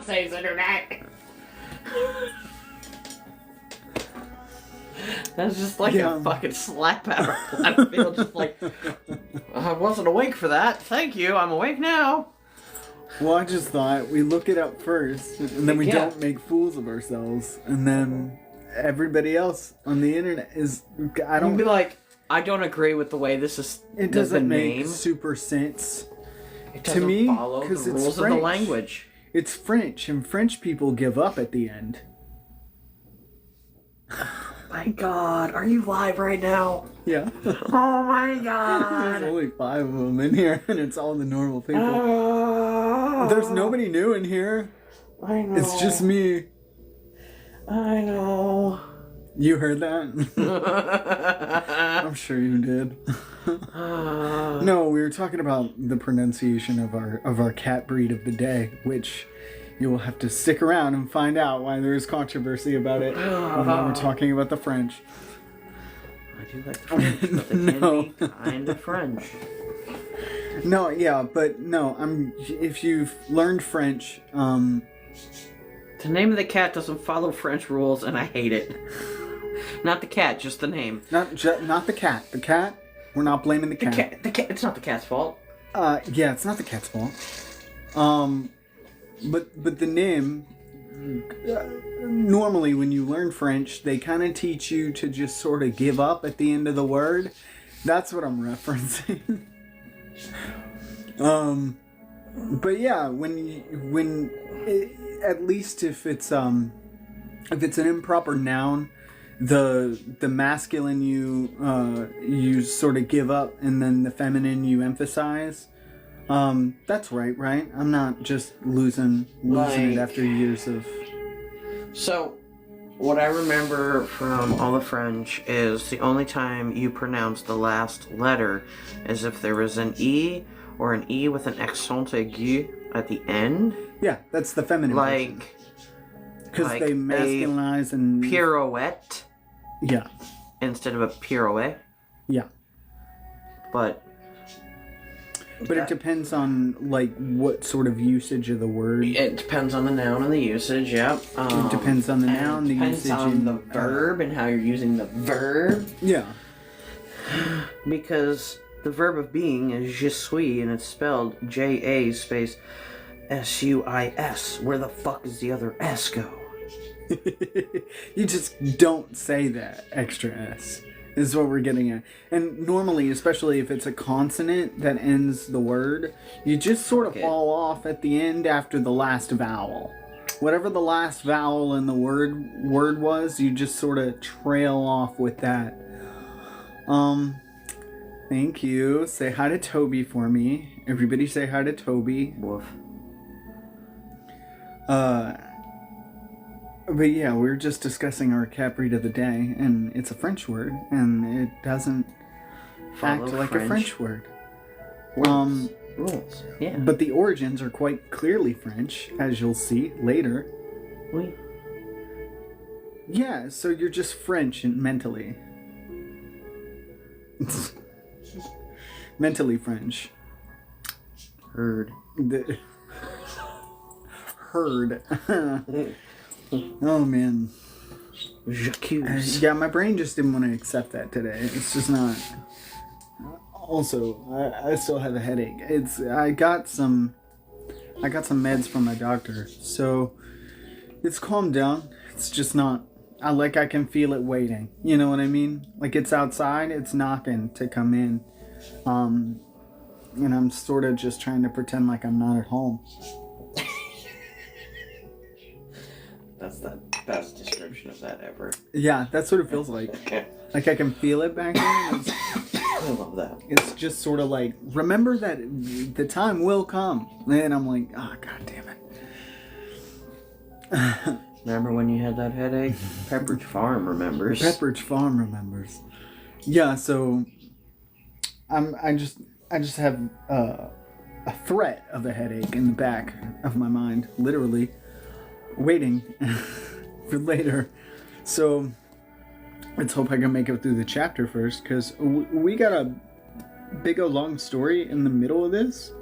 fiance's internet. That's just like a fucking slap out of left field. Just like, I wasn't awake for that. Thank you. I'm awake now. Well, I just thought we look it up first, and then we don't make fools of ourselves, and then everybody else on the internet is. I don't. You'd be like, I don't agree with the way this is. It doesn't make super sense to me because it's rules of the language. It's French, and French people give up at the end. My God, are you live right now? Yeah. Oh my God. There's only 5 of them in here, and it's all the normal people. There's nobody new in here. I know. It's just me. I know. You heard that? I'm sure you did. No, we were talking about the pronunciation of our cat breed of the day, which you will have to stick around and find out why there is controversy about it when we're talking about the French. I do like the French, but they can be kind of French. No, yeah, but no, if you've learned French, the name of the cat doesn't follow French rules, and I hate it. Not the cat, just the name. Not the cat. The cat, we're not blaming the cat. The cat, it's not the cat's fault. Yeah, it's not the cat's fault. But the name, normally when you learn French, they kind of teach you to just sort of give up at the end of the word. That's what I'm referencing. But yeah, at least if it's an improper noun, the masculine you sort of give up, and then the feminine you emphasize. That's right? I'm not just losing it after years of... So, what I remember from all the French is the only time you pronounce the last letter is if there was an E or an E with an accent aigu at the end. Yeah, that's the feminine version. Because they masculinize and... Pirouette. Yeah. Instead of a pirouette. Yeah. But it depends on, like, what sort of usage of the word. It depends on the noun and the usage, yep. It depends on the noun, the usage. It depends on the verb and how you're using the verb. Yeah. Because the verb of being is je suis, and it's spelled J-A space S-U-I-S. Where the fuck does the other S go? You just don't say that extra S. Is what we're getting at. And normally, especially if it's a consonant that ends the word, you just sort of fall off at the end after the last vowel. Whatever the last vowel in the word was, you just sort of trail off with that. Thank you. Say hi to Toby for me. Everybody say hi to Toby. Woof. But yeah, we're just discussing our cat breed of the day, and it's a French word, and it doesn't act like a French word. Rules. Yeah. But the origins are quite clearly French, as you'll see later. Oui. Yeah, so you're just French and mentally. Mentally French. Heard. Heard. Oh man. J'accuse. Yeah, my brain just didn't want to accept that today. It's just not. Also, I still have a headache. I got some meds from my doctor, so it's calmed down. It's just not. I can feel it waiting. You know what I mean? Like it's outside, it's knocking to come in. And I'm sort of just trying to pretend like I'm not at home. That's the best description of that ever. Yeah, that's what it feels like. Like I can feel it back there. I love that. It's just sort of like, remember that the time will come. And I'm like, oh, God damn it. Remember when you had that headache? Pepperidge Farm remembers. Pepperidge Farm remembers. Yeah, so I just have a threat of a headache in the back of my mind, literally. Waiting for later. So let's hope I can make it through the chapter first, because we got a big old long story in the middle of this,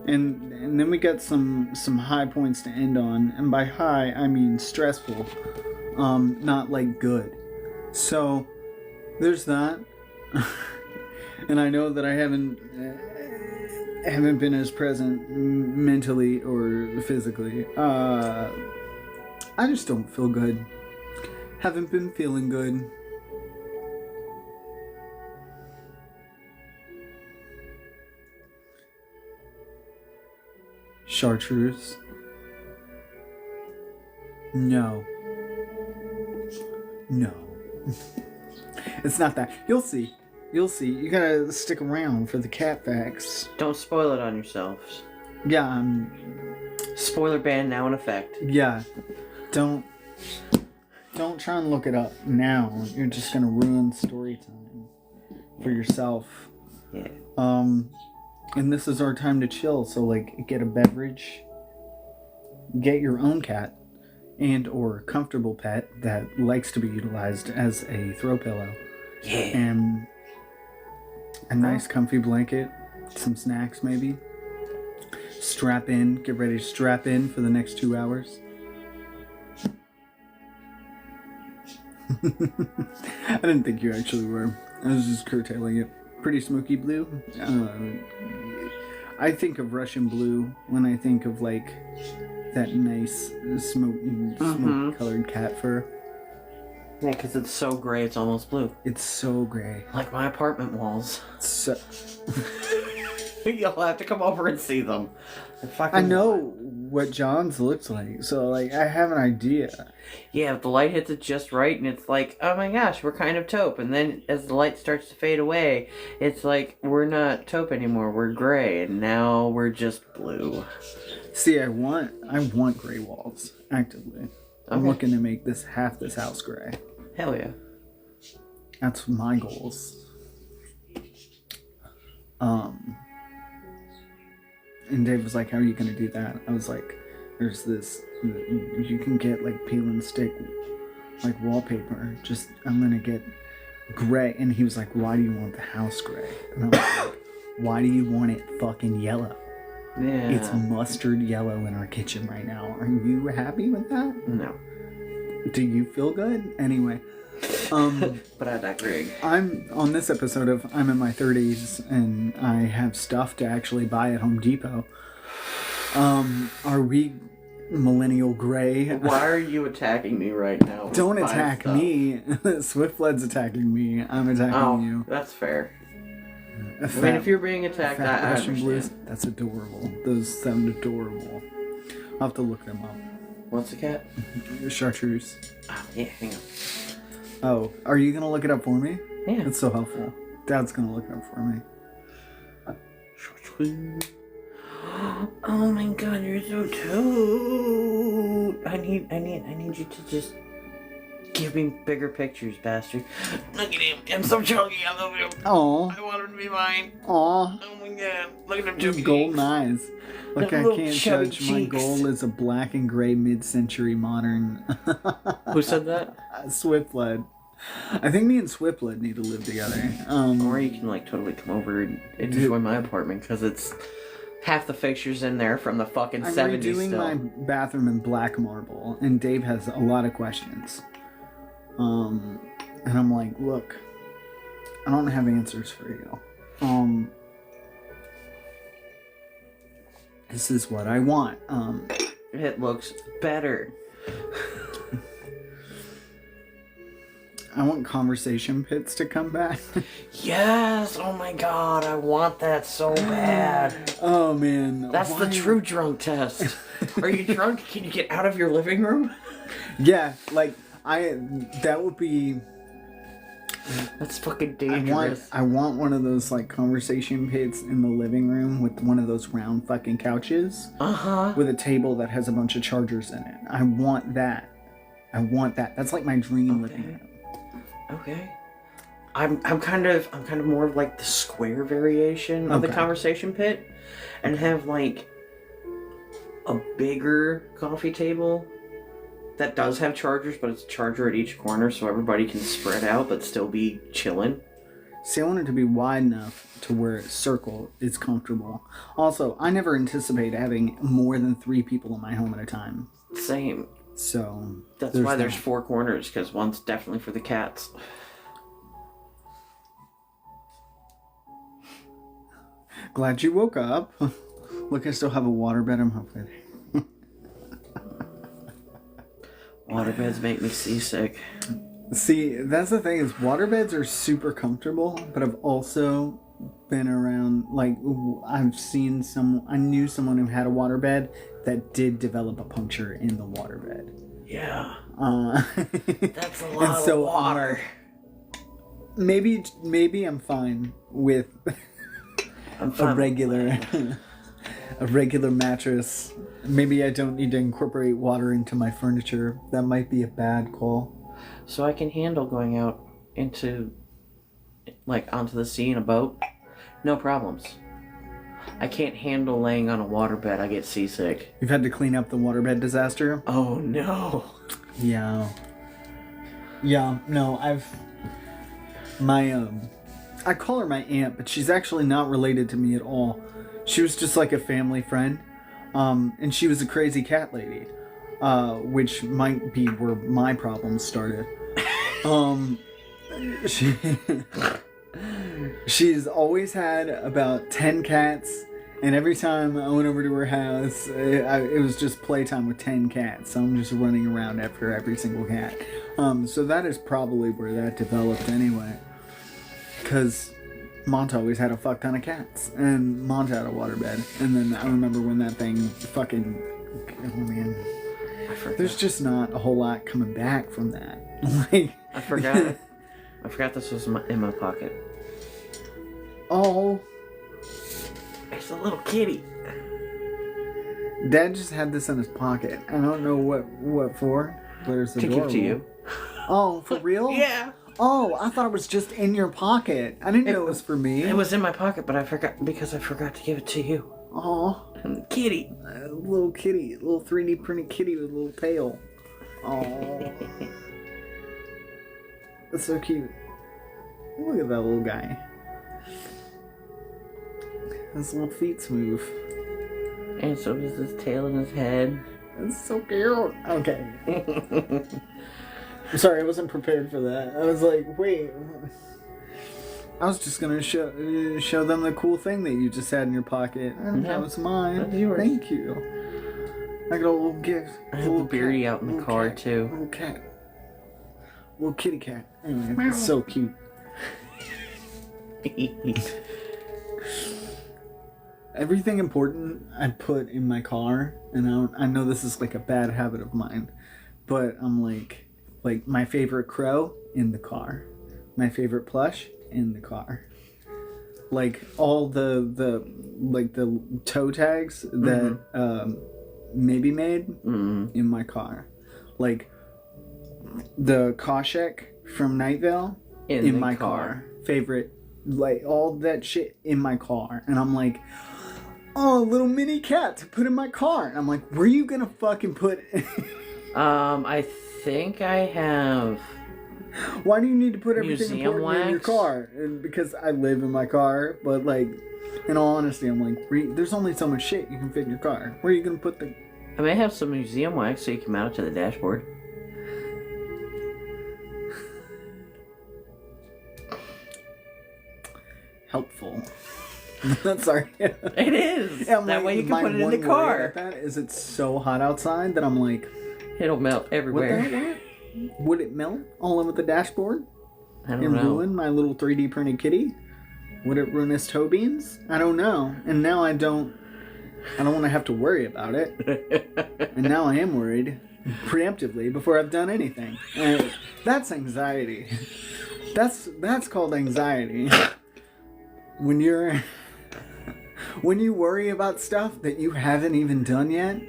And then we got some high points to end on, and by high I mean stressful, not like good. So there's that. And I know that I haven't been as present mentally or physically. I just don't feel good. Haven't been feeling good. Chartreuse. No. It's not that. You'll see. You gotta stick around for the cat facts. Don't spoil it on yourselves. Yeah, Spoiler ban now in effect. yeah. Don't try and look it up now. You're just gonna ruin story time for yourself. Yeah. And this is our time to chill, so like get a beverage, get your own cat and or comfortable pet that likes to be utilized as a throw pillow. Yeah. And a nice comfy blanket, some snacks maybe. Strap in, get ready to strap in for the next 2 hours. I didn't think you actually were. I was just curtailing it. Pretty smoky blue. I think of Russian blue when I think of like that nice smoke colored cat fur. Yeah, because it's so gray, it's almost blue. It's so gray. Like my apartment walls. So You'll have to come over and see them. I know what John's looks like, so like I have an idea. Yeah, if the light hits it just right, and it's like, oh my gosh, we're kind of taupe. And then as the light starts to fade away, it's like, we're not taupe anymore, we're gray, and now we're just blue. See, I want gray walls actively. I'm Okay. looking to make half this house gray. Hell yeah. That's my goals. And Dave was like, how are you going to do that? I was like, there's this, you can get like peel and stick, like wallpaper. I'm going to get gray. And he was like, why do you want the house gray? And I was like, why do you want it fucking yellow? Yeah. It's mustard yellow in our kitchen right now. Are you happy with that? No. Do you feel good? Anyway. But I digress. I'm on this episode of I'm in my 30s and I have stuff to actually buy at Home Depot. Are we millennial gray? Why are you attacking me right now? Don't attack me. Swiftled's attacking me. I'm attacking you. That's fair. A I mean, if you're being attacked, fat I Russian understand. blues, that's adorable. Those sound adorable. I'll have to look them up. What's the cat? Chartreuse. Oh, yeah, hang on. Oh, are you gonna look it up for me? Yeah. It's so helpful. Dad's gonna look it up for me. Oh my god, you're so cute. I need you to just give me bigger pictures, bastard. Look at him. I'm so chunky. I love him. Aw. I want him to be mine. Aw. Oh my god. Look at him Just chunky. golden eyes. Look, I Little can't chubby judge. My cheeks. goal is a black and gray mid-century modern. Who said that? Swiftbled. I think me and Swiftbled need to live together. Or you can like totally come over and enjoy my apartment because it's half the fixtures in there from the fucking I'm 70s redoing still. my bathroom in black marble, and Dave has a lot of questions. And I'm like, look, I don't have answers for you. This is what I want. It looks better. I want conversation pits to come back. Yes! Oh my god, I want that so bad. Oh man, That's the why- true drunk test. Are you drunk? Can you get out of your living room? Yeah, like that would be. That's fucking dangerous. I want one of those like conversation pits in the living room with one of those round fucking couches Uh-huh. with a table that has a bunch of chargers in it. I want that. That's like my dream living room. Okay. I'm kind of more of like the square variation of the Okay. conversation pit, and have like a bigger coffee table that does have chargers, but it's a charger at each corner so everybody can spread out but still be chilling. See, I want it to be wide enough to where circle is comfortable. Also, I never anticipate having more than 3 people in my home at a time. Same. So That's why there's 4 corners, because one's definitely for the cats. Glad you woke up. Look, I still have a waterbed. I'm hoping. Waterbeds make me seasick. See, that's the thing is waterbeds are super comfortable, but I've also been around, like, I knew someone who had a waterbed that did develop a puncture in the waterbed. Yeah. That's a lot of water. Maybe I'm fine with a regular mattress. Maybe I don't need to incorporate water into my furniture. That might be a bad call. So I can handle going out onto the sea in a boat. No problems. I can't handle laying on a waterbed. I get seasick. You've had to clean up the waterbed disaster? Oh, no. Yeah. Yeah, no, I call her my aunt, but she's actually not related to me at all. She was just like a family friend. And she was a crazy cat lady. Which might be where my problems started. She's always had about 10 cats, and every time I went over to her house, it was just playtime with 10 cats. So I'm just running around after every single cat. So that is probably where that developed anyway. Because Monta always had a fuck ton of cats, and Monta had a waterbed. And then I remember when that thing fucking... Oh, man. There's just not a whole lot coming back from that. I forgot. I forgot this was in my pocket. Oh. It's a little kitty. Dad just had this in his pocket. I don't know what for. There's the to door. give to you. Oh, for real? Yeah. Oh, I thought it was just in your pocket. I didn't know it was for me. It was in my pocket, but I forgot to give it to you. Oh. Kitty. Little kitty. Little 3D printed kitty with a little tail. Oh. That's so cute. Look at that little guy. His little feet's move. And so does his tail and his head. It's so cute. Okay. I'm sorry, I wasn't prepared for that. I was like, wait. I was just gonna show them the cool thing that you just had in your pocket. And that was mine. That's yours. Thank you. I got a little gift. I have the Beardy out in the car cat, too. Little cat. Little kitty cat. Anyway, it's so cute. Everything important I put in my car, and I know this is like a bad habit of mine, but I'm like my favorite crow in the car, my favorite plush in the car, like all the toe tags that maybe made in my car, like the Koshek from Night Vale in my car. Favorite, like all that shit in my car, and I'm like, oh, a little mini cat to put in my car. And I'm like, where are you gonna fucking put it? I think I have. Why do you need to put everything museum important in your wax? car? And because I live in my car, but like, in all honesty, I'm like, there's only so much shit you can fit in your car. Where are you gonna put the? I may have some museum wax so you can mount it to the dashboard. Helpful. Sorry. It is. Yeah, that way you can put it in the car. That is, it's so hot outside that I'm like, it'll melt everywhere. What the heck? Would it melt all over the dashboard? I don't and know. ruin my little 3D printed kitty? Would it ruin his toe beans? I don't know. And now I don't want to have to worry about it. And now I am worried preemptively before I've done anything. And that's anxiety. That's called anxiety. When you worry about stuff that you haven't even done yet,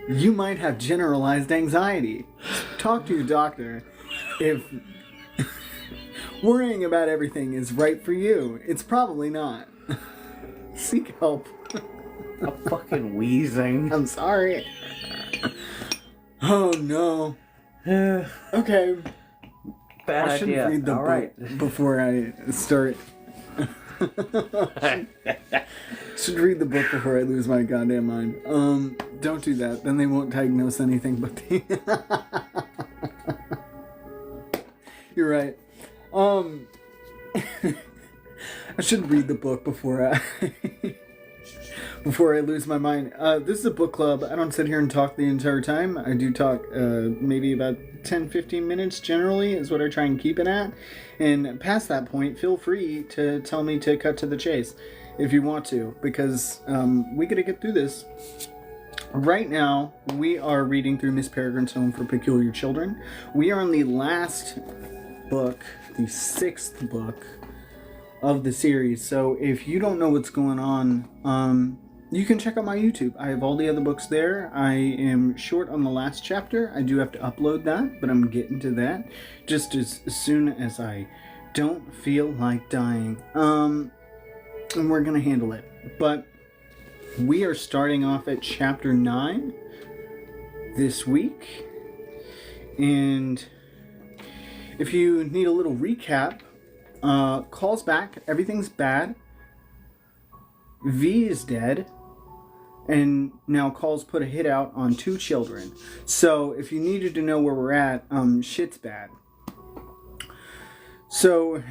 you might have generalized anxiety. Talk to your doctor if worrying about everything is right for you. It's probably not. Seek help. I'm fucking wheezing. I'm sorry. Oh no. Okay. Bad I shouldn't idea. read the All book right. before I start. Should read the book before I lose my goddamn mind. Don't do that. Then they won't diagnose anything but the... You're right. I should read the book before I before I lose my mind. This is a book club. I don't sit here and talk the entire time. I do talk maybe about 10-15 minutes generally is what I try and keep it at. And past that point, feel free to tell me to cut to the chase if you want to, because we gotta get through this. Right now, we are reading through Miss Peregrine's Home for Peculiar Children. We are on the last book, the 6th book of the series. So if you don't know what's going on, you can check out my YouTube. I have all the other books there. I am short on the last chapter. I do have to upload that, but I'm getting to that just as soon as I don't feel like dying. And we're gonna handle it. But we are starting off at chapter 9 this week. And if you need a little recap, Call's back, everything's bad. V is dead. And now Call's put a hit out on 2 children. So if you needed to know where we're at, shit's bad. So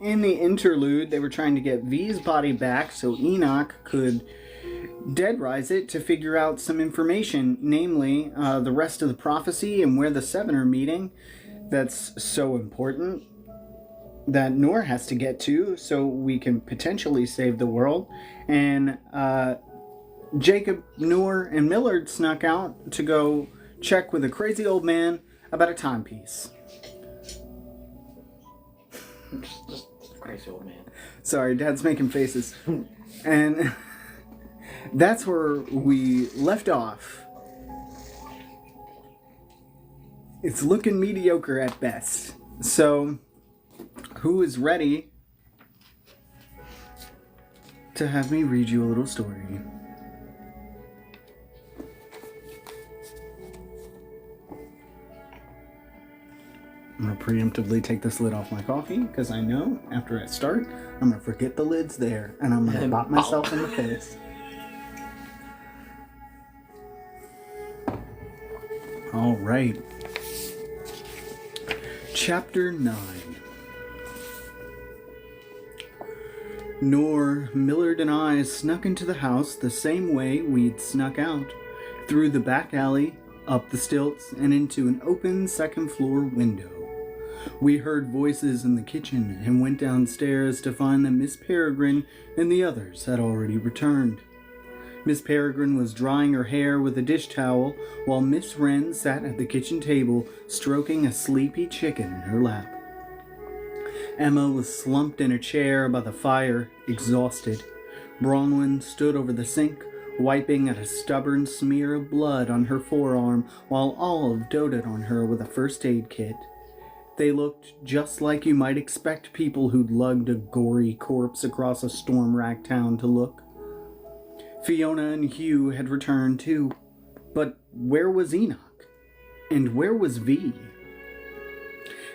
in the interlude, they were trying to get V's body back so Enoch could dead rise it to figure out some information, namely the rest of the prophecy and where the 7 are meeting. That's so important that Noor has to get to so we can potentially save the world. And Jacob, Noor, and Millard snuck out to go check with a crazy old man about a timepiece. Just crazy old man. Sorry, Dad's making faces. And that's where we left off. It's looking mediocre at best. So, who is ready to have me read you a little story? I'm going to preemptively take this lid off my coffee because I know after I start, I'm going to forget the lid's there and I'm going to bop myself in the face. All right. Chapter 9. Noor, Millard, and I snuck into the house the same way we'd snuck out, through the back alley, up the stilts, and into an open second-floor window. We heard voices in the kitchen and went downstairs to find that Miss Peregrine and the others had already returned. Miss Peregrine was drying her hair with a dish towel while Miss Wren sat at the kitchen table stroking a sleepy chicken in her lap. Emma was slumped in a chair by the fire, exhausted. Bronwyn stood over the sink, wiping at a stubborn smear of blood on her forearm while Olive doted on her with a first aid kit. They looked just like you might expect people who'd lugged a gory corpse across a storm-racked town to look. Fiona and Hugh had returned too, but where was Enoch? And where was V?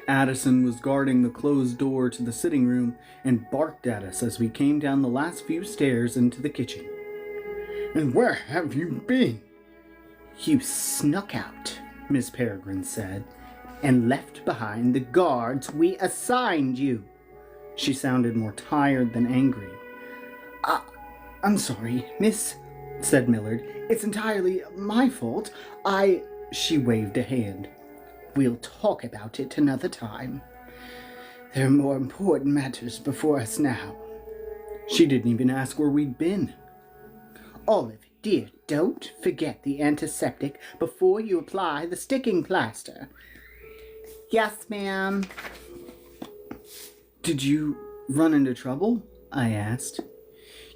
Addison was guarding the closed door to the sitting room and barked at us as we came down the last few stairs into the kitchen. "And where have you been?" "You snuck out," Miss Peregrine said, "and left behind the guards we assigned you." She sounded more tired than angry. I'm sorry, miss," said Millard. "It's entirely my fault. She waved a hand. "We'll talk about it another time. There are more important matters before us now." She didn't even ask where we'd been. "Olive, dear, don't forget the antiseptic before you apply the sticking plaster." "Yes, ma'am." "Did you run into trouble?" I asked.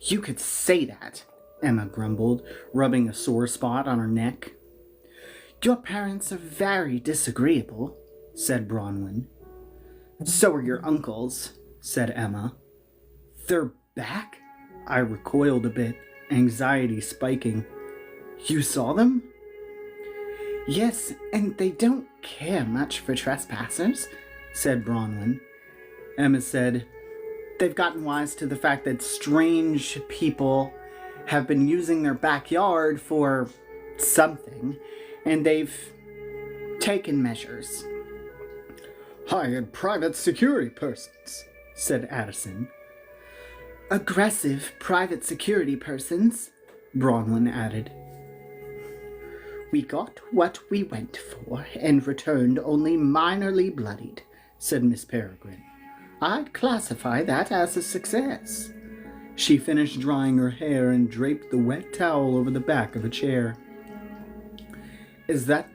"You could say that," Emma grumbled, rubbing a sore spot on her neck. "Your parents are very disagreeable," said Bronwyn. "So are your uncles," said Emma. "They're back?" I recoiled a bit, anxiety spiking. "You saw them?" "Yes, and they don't care much for trespassers," said Bronwyn. Emma said, "They've gotten wise to the fact that strange people have been using their backyard for something, and they've taken measures." "Hired private security persons," said Addison. "Aggressive private security persons," Bronwyn added. "We got what we went for and returned only minorly bloodied," said Miss Peregrine. "I'd classify that as a success." She finished drying her hair and draped the wet towel over the back of a chair. "Is that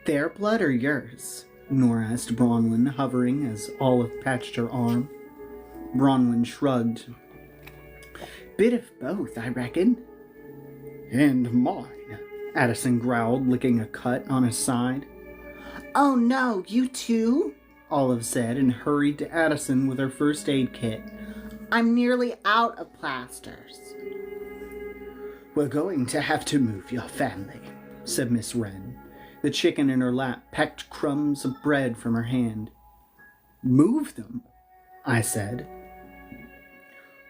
their blood or yours?" Nora asked Bronwyn, hovering as Olive patched her arm. Bronwyn shrugged. "Bit of both, I reckon." "And mine," Addison growled, licking a cut on his side. "Oh no, you too?" Olive said, and hurried to Addison with her first aid kit. "I'm nearly out of plasters." "We're going to have to move your family," said Miss Wren. The chicken in her lap pecked crumbs of bread from her hand. "Move them?" I said.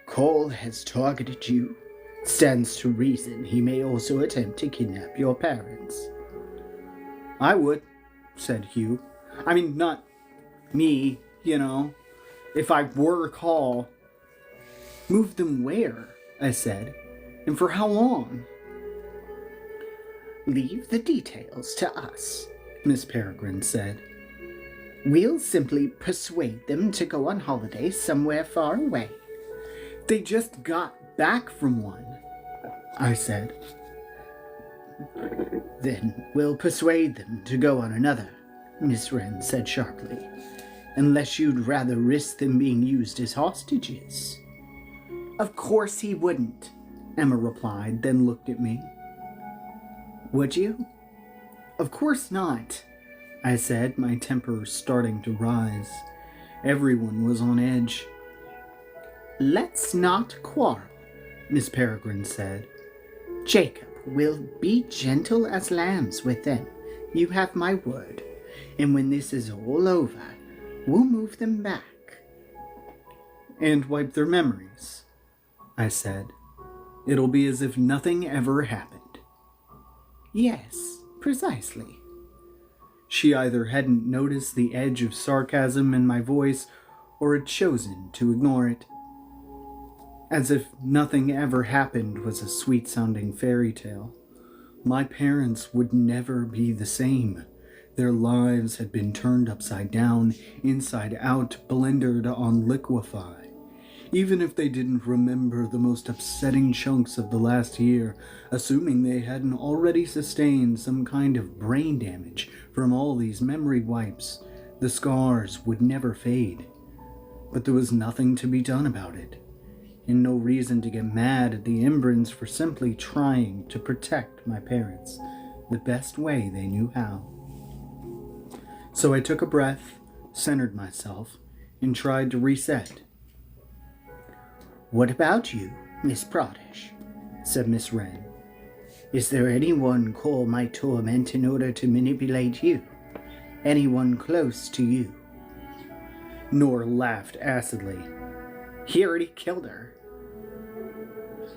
"Cole has targeted you. Stands to reason he may also attempt to kidnap your parents." "I would," said Hugh. "I mean, not me, if I were Cole." "Move them where?" I said. "And for how long?" "Leave the details to us," Miss Peregrine said. "We'll simply persuade them to go on holiday somewhere far away." "They just got back from one," I said. "Then we'll persuade them to go on another," Miss Wren said sharply. "Unless you'd rather risk them being used as hostages." "Of course he wouldn't," Emma replied, then looked at me. "Would you?" "Of course not," I said, my temper starting to rise. Everyone was on edge. "Let's not quarrel," Miss Peregrine said. "Jacob will be gentle as lambs with them. You have my word. And when this is all over, we'll move them back." "And wipe their memories," I said. "It'll be as if nothing ever happened." "Yes, precisely." She either hadn't noticed the edge of sarcasm in my voice or had chosen to ignore it. As if nothing ever happened was a sweet-sounding fairy tale. My parents would never be the same. Their lives had been turned upside down, inside out, blendered on liquefy. Even if they didn't remember the most upsetting chunks of the last year, assuming they hadn't already sustained some kind of brain damage from all these memory wipes, the scars would never fade. But there was nothing to be done about it, and no reason to get mad at the Embrons for simply trying to protect my parents the best way they knew how. So I took a breath, centered myself, and tried to reset. "What about you, Miss Pradesh?" said Miss Wren. "Is there anyone Cole might torment in order to manipulate you? Anyone close to you?" Nora laughed acidly. "He already killed her."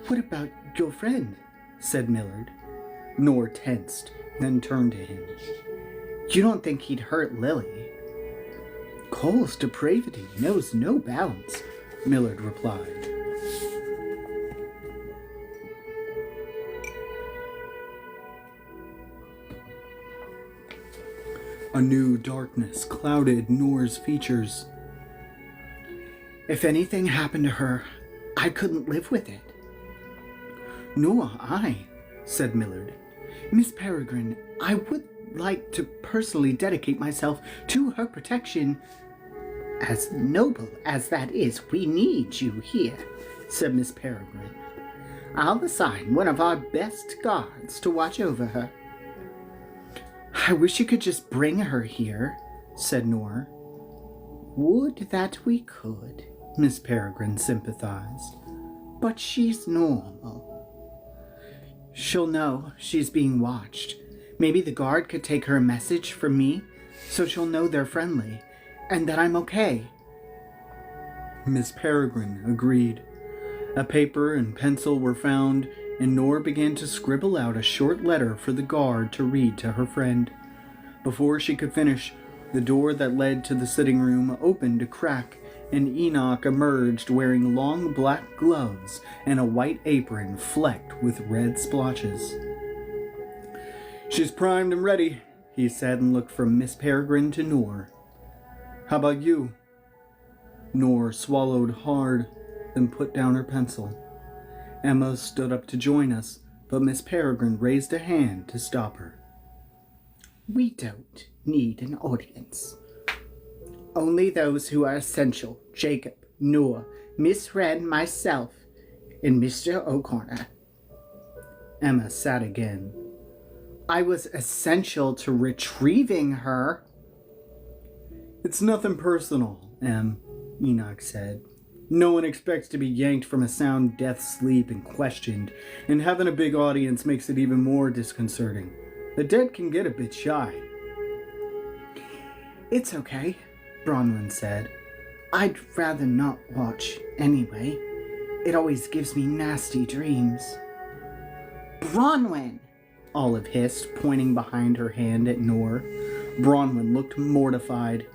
"What about your friend?" said Millard. Nora tensed, then turned to him. "You don't think he'd hurt Lily?" "Cole's depravity knows no bounds," Millard replied. A new darkness clouded Nora's features. "If anything happened to her, I couldn't live with it." "Nor I," said Millard. "Miss Peregrine, I would like to personally dedicate myself to her protection." "As noble as that is, we need you here," said Miss Peregrine. "I'll assign one of our best guards to watch over her." "I wish you could just bring her here," said Nora. "Would that we could," Miss Peregrine sympathized. "But she's normal." "She'll know she's being watched. Maybe the guard could take her a message from me, so she'll know they're friendly. and that I'm okay. Miss Peregrine agreed. A paper and pencil were found, and Nora began to scribble out a short letter for the guard to read to her friend. Before she could finish, the door that led to the sitting room opened a crack, and Enoch emerged wearing long black gloves and a white apron flecked with red splotches. "She's primed and ready," he said, and looked from Miss Peregrine to Nor. "How about you?" Nor swallowed hard, then put down her pencil. Emma stood up to join us, but Miss Peregrine raised a hand to stop her. "We don't need an audience. Only those who are essential: Jacob, Noah, Miss Wren, myself, and Mr. O'Connor." Emma sat again. "I was essential to retrieving her." "It's nothing personal, Em," Enoch said. "No one expects to be yanked from a sound death sleep and questioned, and having a big audience makes it even more disconcerting. The dead can get a bit shy." "It's okay," Bronwyn said. "I'd rather not watch anyway. It always gives me nasty dreams." "Bronwyn!" Olive hissed, pointing behind her hand at Nor. Bronwyn looked mortified.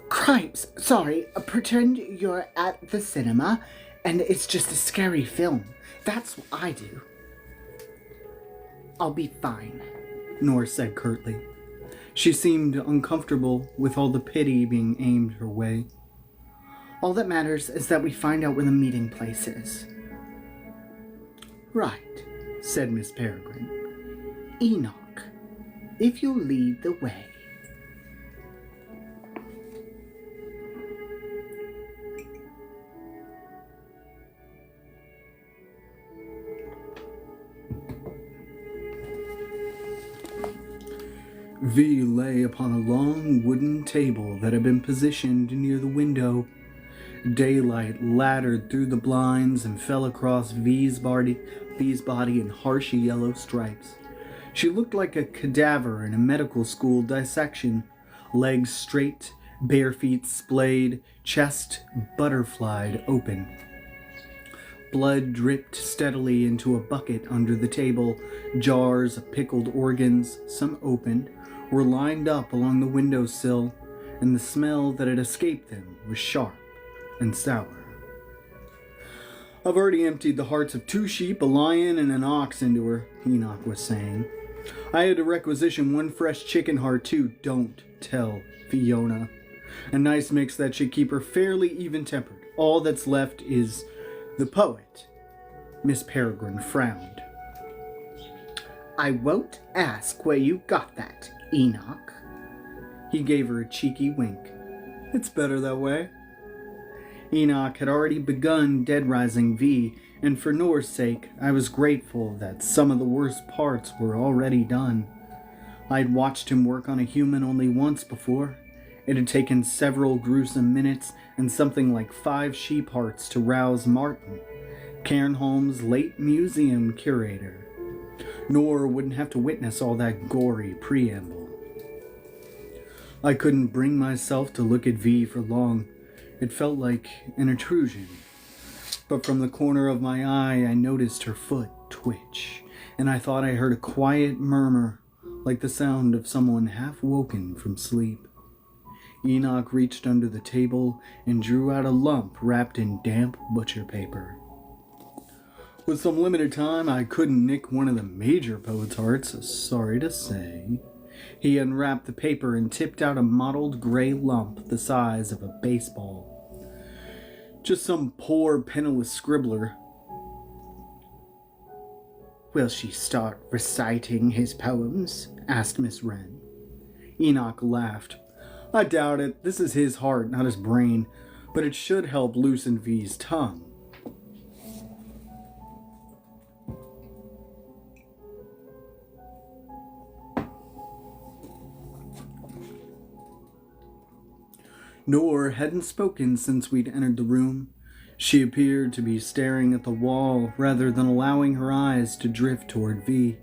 "Cripes, sorry, pretend you're at the cinema and it's just a scary film. That's what I do." "I'll be fine," Nor said curtly. She seemed uncomfortable with all the pity being aimed her way. "All that matters is that we find out where the meeting place is." "Right," said Miss Peregrine. "Enoch, if you'll lead the way." V lay upon a long wooden table that had been positioned near the window. Daylight laddered through the blinds and fell across V's body in harsh yellow stripes. She looked like a cadaver in a medical school dissection. Legs straight, bare feet splayed, chest butterflied open. Blood dripped steadily into a bucket under the table. Jars of pickled organs, some open, were lined up along the windowsill, and the smell that had escaped them was sharp and sour. "I've already emptied the hearts of 2 sheep, a lion, and an ox into her," Enoch was saying. "I had to requisition 1 fresh chicken heart too. Don't tell Fiona. A nice mix that should keep her fairly even-tempered. All that's left is the poet." Miss Peregrine frowned. "I won't ask where you got that, Enoch." He gave her a cheeky wink. "It's better that way." Enoch had already begun dead-rising V, and for Nor's sake, I was grateful that some of the worst parts were already done. I'd watched him work on a human only once before. It had taken several gruesome minutes and something like 5 sheep hearts to rouse Martin, Cairnholm's late museum curator. Nor wouldn't have to witness all that gory preamble. I couldn't bring myself to look at V for long. It felt like an intrusion. But from the corner of my eye, I noticed her foot twitch, and I thought I heard a quiet murmur, like the sound of someone half woken from sleep. Enoch reached under the table and drew out a lump wrapped in damp butcher paper. With some limited time, I couldn't nick one of the major poet's hearts, sorry to say. He unwrapped the paper and tipped out a mottled gray lump the size of a baseball. Just some poor, penniless scribbler. "Will she start reciting his poems?" asked Miss Wren. Enoch laughed. "I doubt it. This is his heart, not his brain. But it should help loosen V's tongue." Nor hadn't spoken since we'd entered the room. She appeared to be staring at the wall rather than allowing her eyes to drift toward V.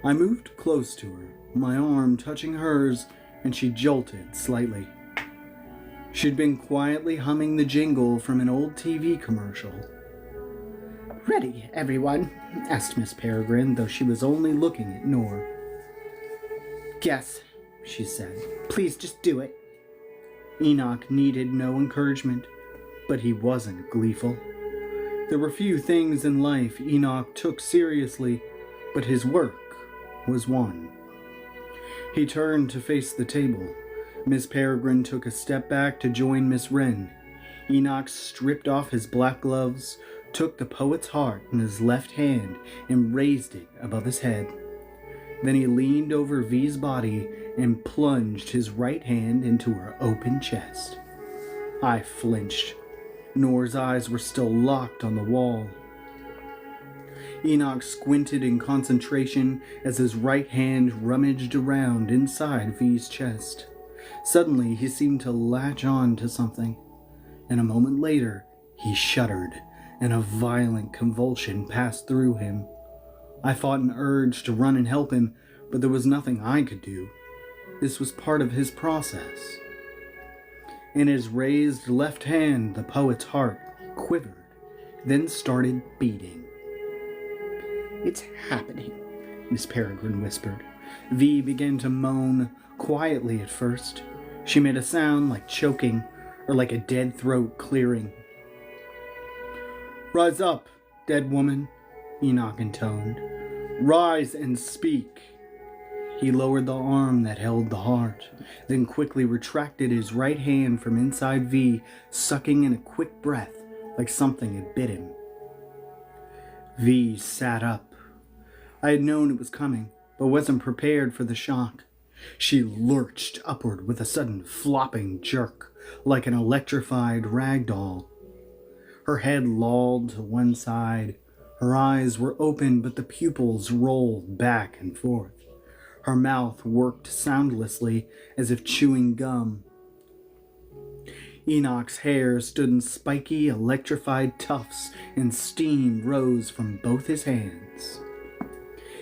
I moved close to her, my arm touching hers, and she jolted slightly. She'd been quietly humming the jingle from an old TV commercial. "Ready, everyone?" asked Miss Peregrine, though she was only looking at Nor. "Yes," she said. "Please just do it." Enoch needed no encouragement, but he wasn't gleeful. There were few things in life Enoch took seriously, but his work was one. He turned to face the table. Miss Peregrine took a step back to join Miss Wren. Enoch stripped off his black gloves, took the poet's heart in his left hand, and raised it above his head. Then he leaned over V's body and plunged his right hand into her open chest. I flinched. Nor's eyes were still locked on the wall. Enoch squinted in concentration as his right hand rummaged around inside V's chest. Suddenly, he seemed to latch on to something, and a moment later, he shuddered, and a violent convulsion passed through him. I fought an urge to run and help him, but there was nothing I could do. This was part of his process. In his raised left hand, the poet's heart quivered, then started beating. "It's happening," Miss Peregrine whispered. V began to moan, quietly at first. She made a sound like choking, or like a dead throat clearing. "Rise up, dead woman," Enoch intoned. "Rise and speak." He lowered the arm that held the heart, then quickly retracted his right hand from inside V, sucking in a quick breath like something had bit him. V sat up. I had known it was coming, but wasn't prepared for the shock. She lurched upward with a sudden flopping jerk, like an electrified rag doll. Her head lolled to one side. Her eyes were open, but the pupils rolled back and forth. Her mouth worked soundlessly, as if chewing gum. Enoch's hair stood in spiky, electrified tufts, and steam rose from both his hands.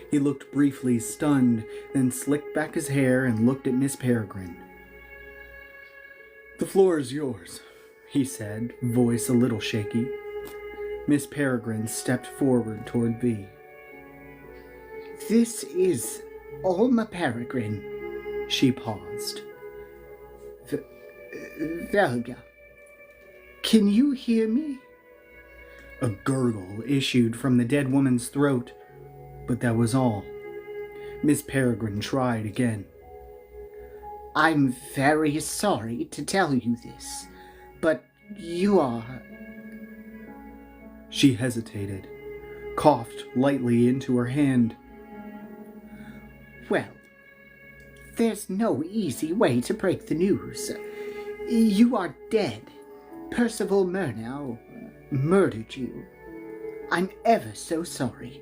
He looked briefly stunned, then slicked back his hair and looked at Miss Peregrine. "The floor is yours," he said, voice a little shaky. Miss Peregrine stepped forward toward V. "This is Alma Peregrine." She paused. "Velga, can you hear me?" A gurgle issued from the dead woman's throat, but that was all. Miss Peregrine tried again. "I'm very sorry to tell you this, but you are..." She hesitated, coughed lightly into her hand. "Well, there's no easy way to break the news. You are dead. Percival Murnau murdered you. I'm ever so sorry."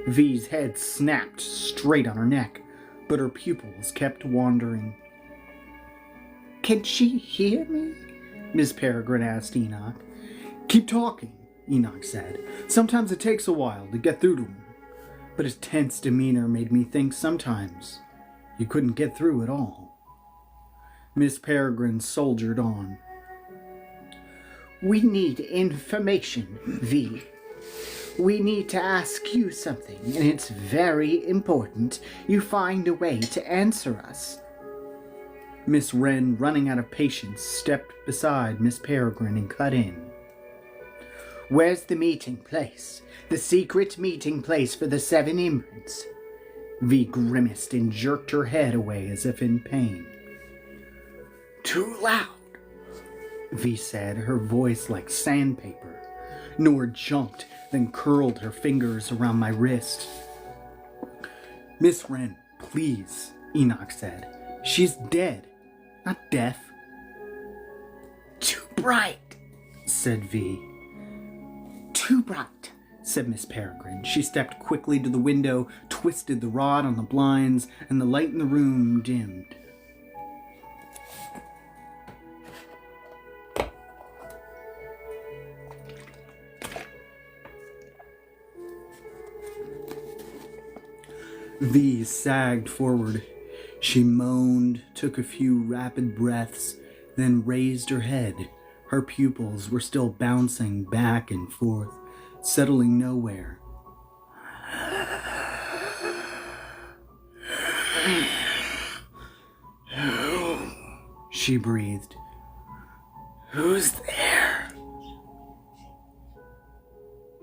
V's head snapped straight on her neck, but her pupils kept wandering. "Can she hear me?" Miss Peregrine asked Enoch. "Keep talking," Enoch said. "Sometimes it takes a while to get through to him." But his tense demeanor made me think sometimes you couldn't get through at all. Miss Peregrine soldiered on. "We need information, V. We need to ask you something, and it's very important you find a way to answer us." Miss Wren, running out of patience, stepped beside Miss Peregrine and cut in. "Where's the meeting place? The secret meeting place for the 7 immigrants?" V grimaced and jerked her head away as if in pain. "Too loud," V said, her voice like sandpaper. Nor jumped, then curled her fingers around my wrist. "Miss Wren, please," Enoch said. "She's dead, not deaf." "Too bright," said V. "Too bright," said Miss Peregrine. She stepped quickly to the window, twisted the rod on the blinds, and the light in the room dimmed. V sagged forward. She moaned, took a few rapid breaths, then raised her head. Her pupils were still bouncing back and forth, settling nowhere. She breathed. Who's there?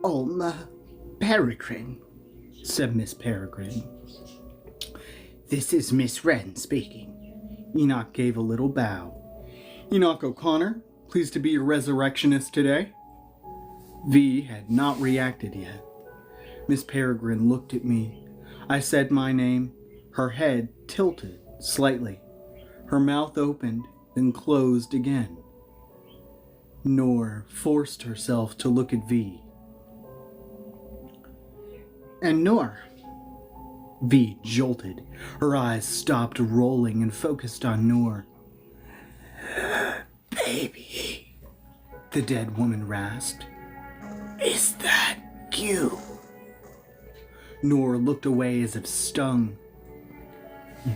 Alma Peregrine, said Miss Peregrine. This is Miss Wren speaking. Enoch gave a little bow. Enoch O'Connor, pleased to be your resurrectionist today. V had not reacted yet. Miss Peregrine looked at me. I said my name. Her head tilted slightly. Her mouth opened, then closed again. Nor forced herself to look at V. And Nor. V jolted. Her eyes stopped rolling and focused on Nor. Baby, the dead woman rasped. Is that you? Nor looked away as if stung.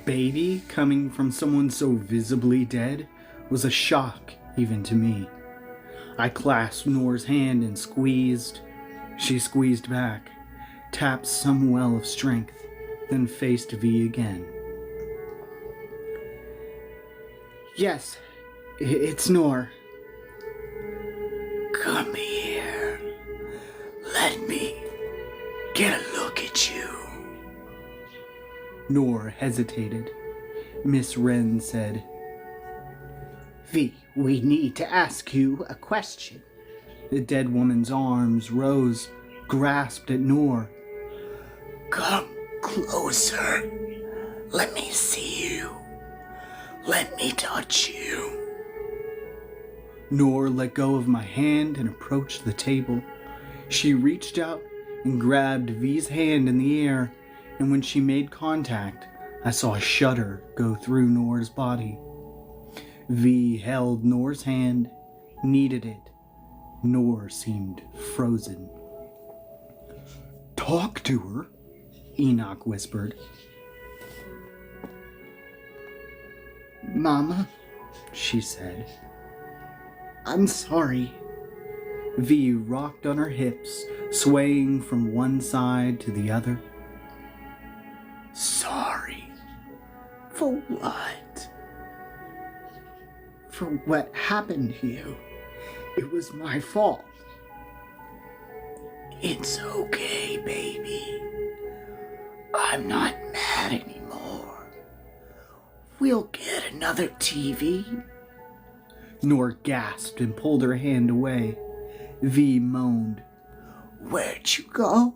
Baby coming from someone so visibly dead was a shock even to me. I clasped Nor's hand and squeezed. She squeezed back, tapped some well of strength, then faced V again. Yes, it's Nor. Come here. Let me get a look at you. Nor hesitated. Miss Wren said, V, we need to ask you a question. The dead woman's arms rose, grasped at Nor. Come closer. Let me see you. Let me touch you. Nor let go of my hand and approached the table. She reached out and grabbed V's hand in the air, and when she made contact, I saw a shudder go through Nor's body. V held Nor's hand, kneaded it. Nor seemed frozen. Talk to her, Enoch whispered. Mama, she said. I'm sorry. V rocked on her hips, swaying from one side to the other. Sorry? For what? For what happened to you. It was my fault. It's okay, baby. I'm not mad anymore. We'll get another TV. Nor gasped and pulled her hand away. V moaned. Where'd you go?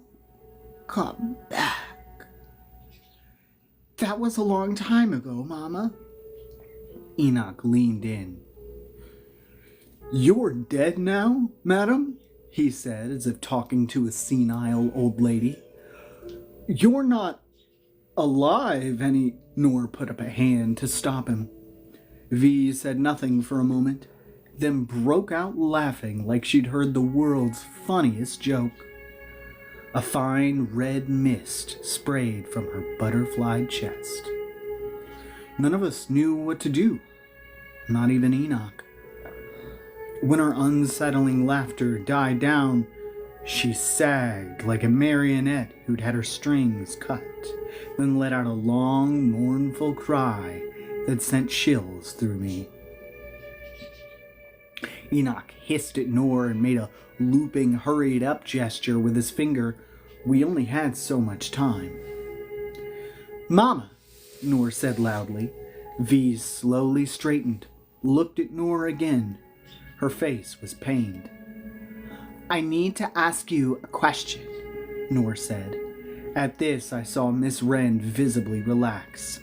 Come back. That was a long time ago, Mama. Enoch leaned in. You're dead now, madam? He said, as if talking to a senile old lady. You're not alive any... Nor put up a hand to stop him. V said nothing for a moment, then broke out laughing like she'd heard the world's funniest joke. A fine red mist sprayed from her butterfly chest. None of us knew what to do, not even Enoch. When her unsettling laughter died down, she sagged like a marionette who'd had her strings cut, then let out a long, mournful cry that sent chills through me. Enoch hissed at Nor and made a looping, hurried-up gesture with his finger. We only had so much time. Mama, Nor said loudly. V slowly straightened, looked at Nor again. Her face was pained. I need to ask you a question, Nor said. At this, I saw Miss Wren visibly relax.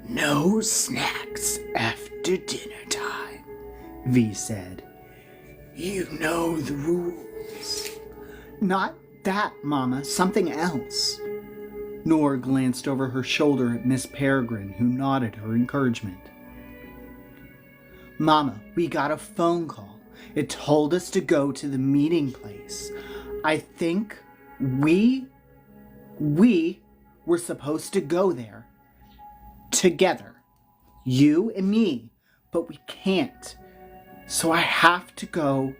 No snacks after dinner time, V said. You know the rules. Not that, Mama, something else. Nor glanced over her shoulder at Miss Peregrine, who nodded her encouragement. Mama, we got a phone call. It told us to go to the meeting place. I think we were supposed to go there. Together. You and me. but we can't. So I have to go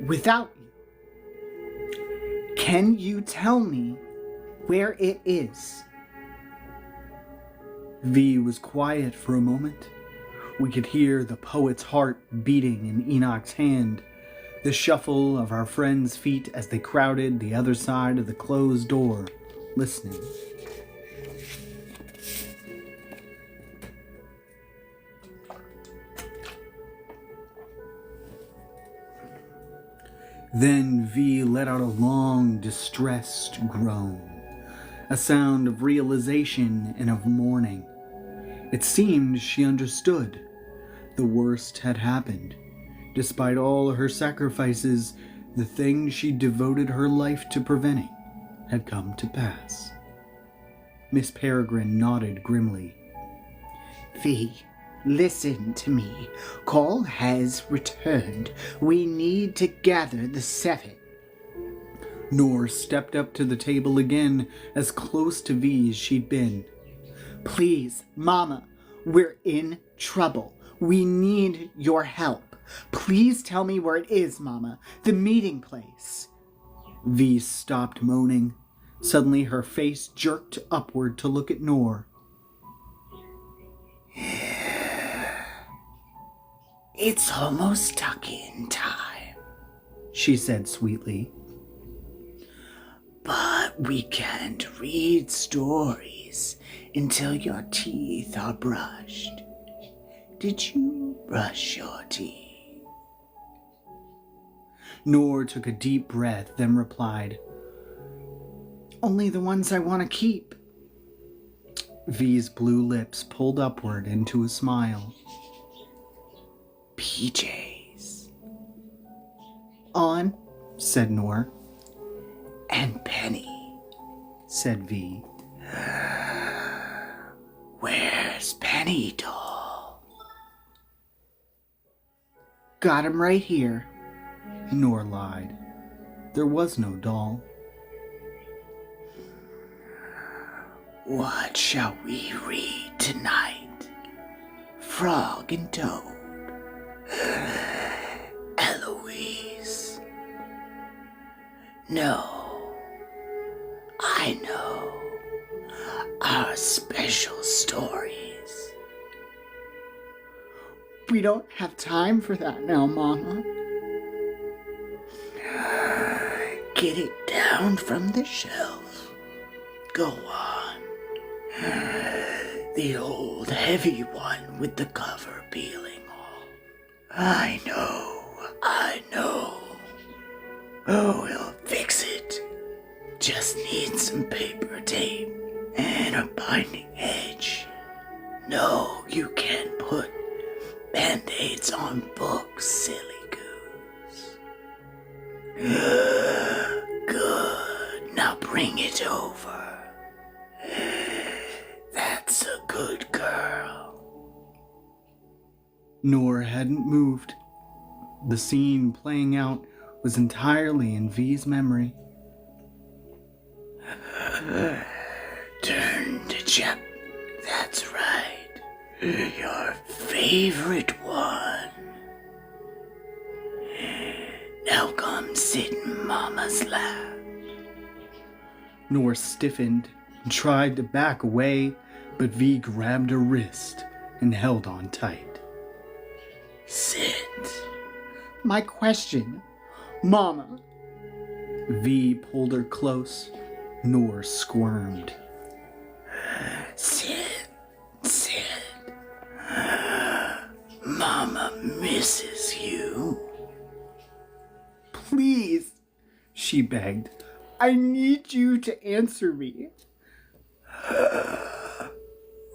without you. Can you tell me where it is?" V was quiet for a moment. We could hear the poet's heart beating in Enoch's hand, the shuffle of our friends' feet as they crowded the other side of the closed door, listening. Then V let out a long, distressed groan, a sound of realization and of mourning. It seemed she understood. The worst had happened. Despite all her sacrifices, the thing she devoted her life to preventing had come to pass. Miss Peregrine nodded grimly. "V, listen to me. Call has returned. We need to gather the 7. Nor stepped up to the table again, as close to V as she'd been. "Please, Mama, we're in trouble. We need your help. Please tell me where it is, Mama. The meeting place." V stopped moaning. Suddenly her face jerked upward to look at Nor. "It's almost tuck-in time," she said sweetly. "But we can't read stories until your teeth are brushed. Did you brush your teeth?" Nor took a deep breath, then replied, "Only the ones I want to keep." V's blue lips pulled upward into a smile. "PJs." "On," said Nor. "And Penny," said V. "Where's Penny, doll?" "Got him right here," Nor lied. There was no doll. "What shall we read tonight? Frog and Toad? Eloise?" "No, I know. Our special stories." "We don't have time for that now, Mama." "Get it down from the shelf. Go on. The old heavy one with the cover peeling off. I know. Oh, we'll fix it. Just need some paper tape and a binding edge. No, you can't put band-aids on books, silly goose. Good. Now bring it over. That's a good girl." Nor hadn't moved. The scene playing out was entirely in V's memory. "Turn to Jep. That's right. Your favorite one. Now come sit in Mama's lap." Nor stiffened and tried to back away, but V grabbed her wrist and held on tight. "Sit." "My question, Mama." V pulled her close. Nor squirmed. Sit. Mama misses you." "Please," she begged. "I need you to answer me."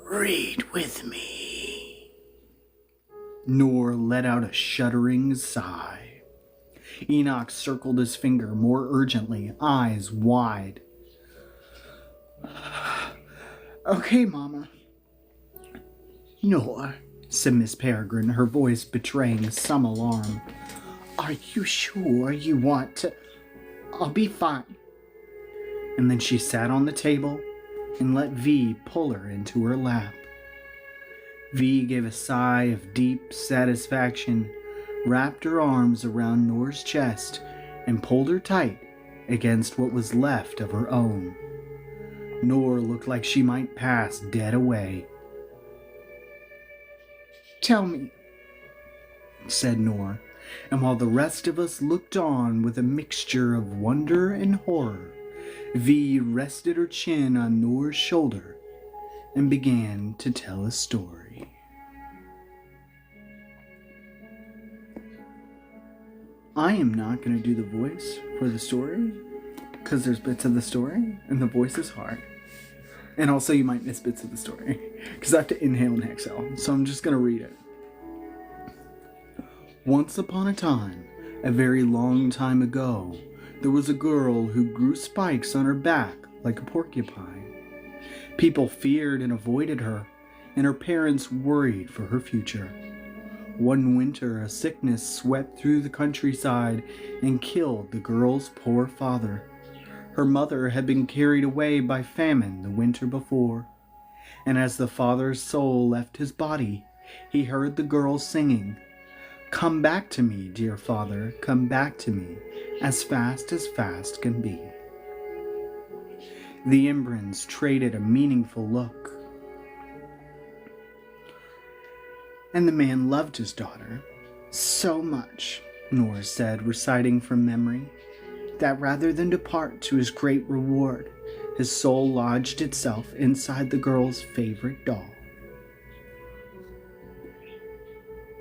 "Read with me." Nor let out a shuddering sigh. Enoch circled his finger more urgently, eyes wide. "Okay, Mama." "Nor," said Miss Peregrine, her voice betraying some alarm. "Are you sure you want to?" "I'll be fine." And then she sat on the table and let V pull her into her lap. V gave a sigh of deep satisfaction, wrapped her arms around Noor's chest, and pulled her tight against what was left of her own. Noor looked like she might pass dead away. "Tell me," said Noor, and while the rest of us looked on with a mixture of wonder and horror, V rested her chin on Noor's shoulder and began to tell a story. I am not going to do the voice for the story because there's bits of the story and the voice is hard. And also you might miss bits of the story because I have to inhale and exhale. So I'm just going to read it. Once upon a time, a very long time ago, there was a girl who grew spikes on her back like a porcupine. People feared and avoided her, and her parents worried for her future. One winter, a sickness swept through the countryside and killed the girl's poor father. Her mother had been carried away by famine the winter before, and as the father's soul left his body, he heard the girl singing, "Come back to me, dear father, come back to me, as fast can be." The Imbrans traded a meaningful look. And the man loved his daughter so much, Noor said, reciting from memory, that rather than depart to his great reward, his soul lodged itself inside the girl's favorite doll.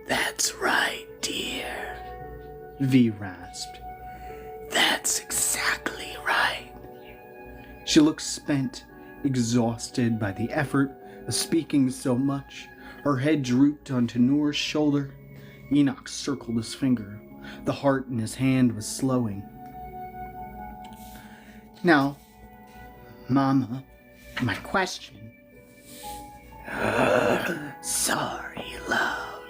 "That's right, dear," V rasped. "That's exactly right." She looked spent, exhausted by the effort of speaking so much. Her head drooped onto Noor's shoulder. Enoch circled his finger. The heart in his hand was slowing. "Now, Mama, my question." "Sorry, love.